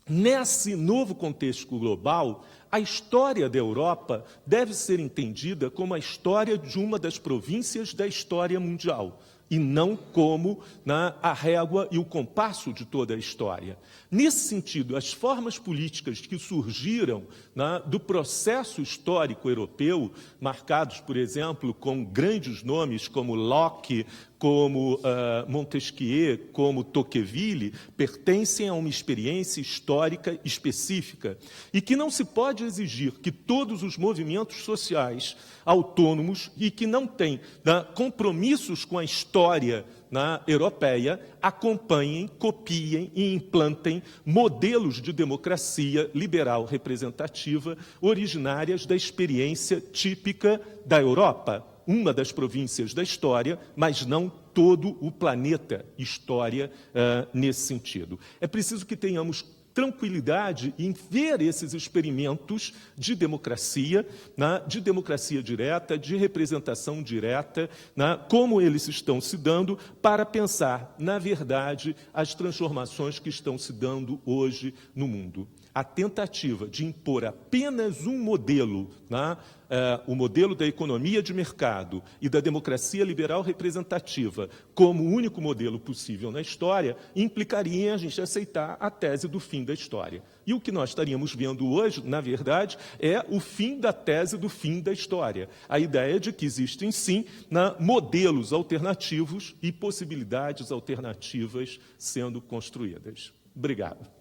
nesse novo contexto global, a história da Europa deve ser entendida como a história de uma das províncias da história mundial, e não como a régua e o compasso de toda a história. Nesse sentido, as formas políticas que surgiram do processo histórico europeu, marcados, por exemplo, com grandes nomes como Locke, como Montesquieu, como Tocqueville, pertencem a uma experiência histórica específica e que não se pode exigir que todos os movimentos sociais autônomos e que não têm compromissos com a história europeia acompanhem, copiem e implantem modelos de democracia liberal representativa originárias da experiência típica da Europa, uma das províncias da história, mas não todo o planeta história nesse sentido. É preciso que tenhamos tranquilidade em ver esses experimentos de democracia direta, de representação direta, como eles estão se dando, para pensar, na verdade, as transformações que estão se dando hoje no mundo. A tentativa de impor apenas um modelo, o modelo da economia de mercado e da democracia liberal representativa como o único modelo possível na história, implicaria em a gente aceitar a tese do fim da história. E o que nós estaríamos vendo hoje, na verdade, é o fim da tese do fim da história. A ideia de que existem, sim, modelos alternativos e possibilidades alternativas sendo construídas. Obrigado.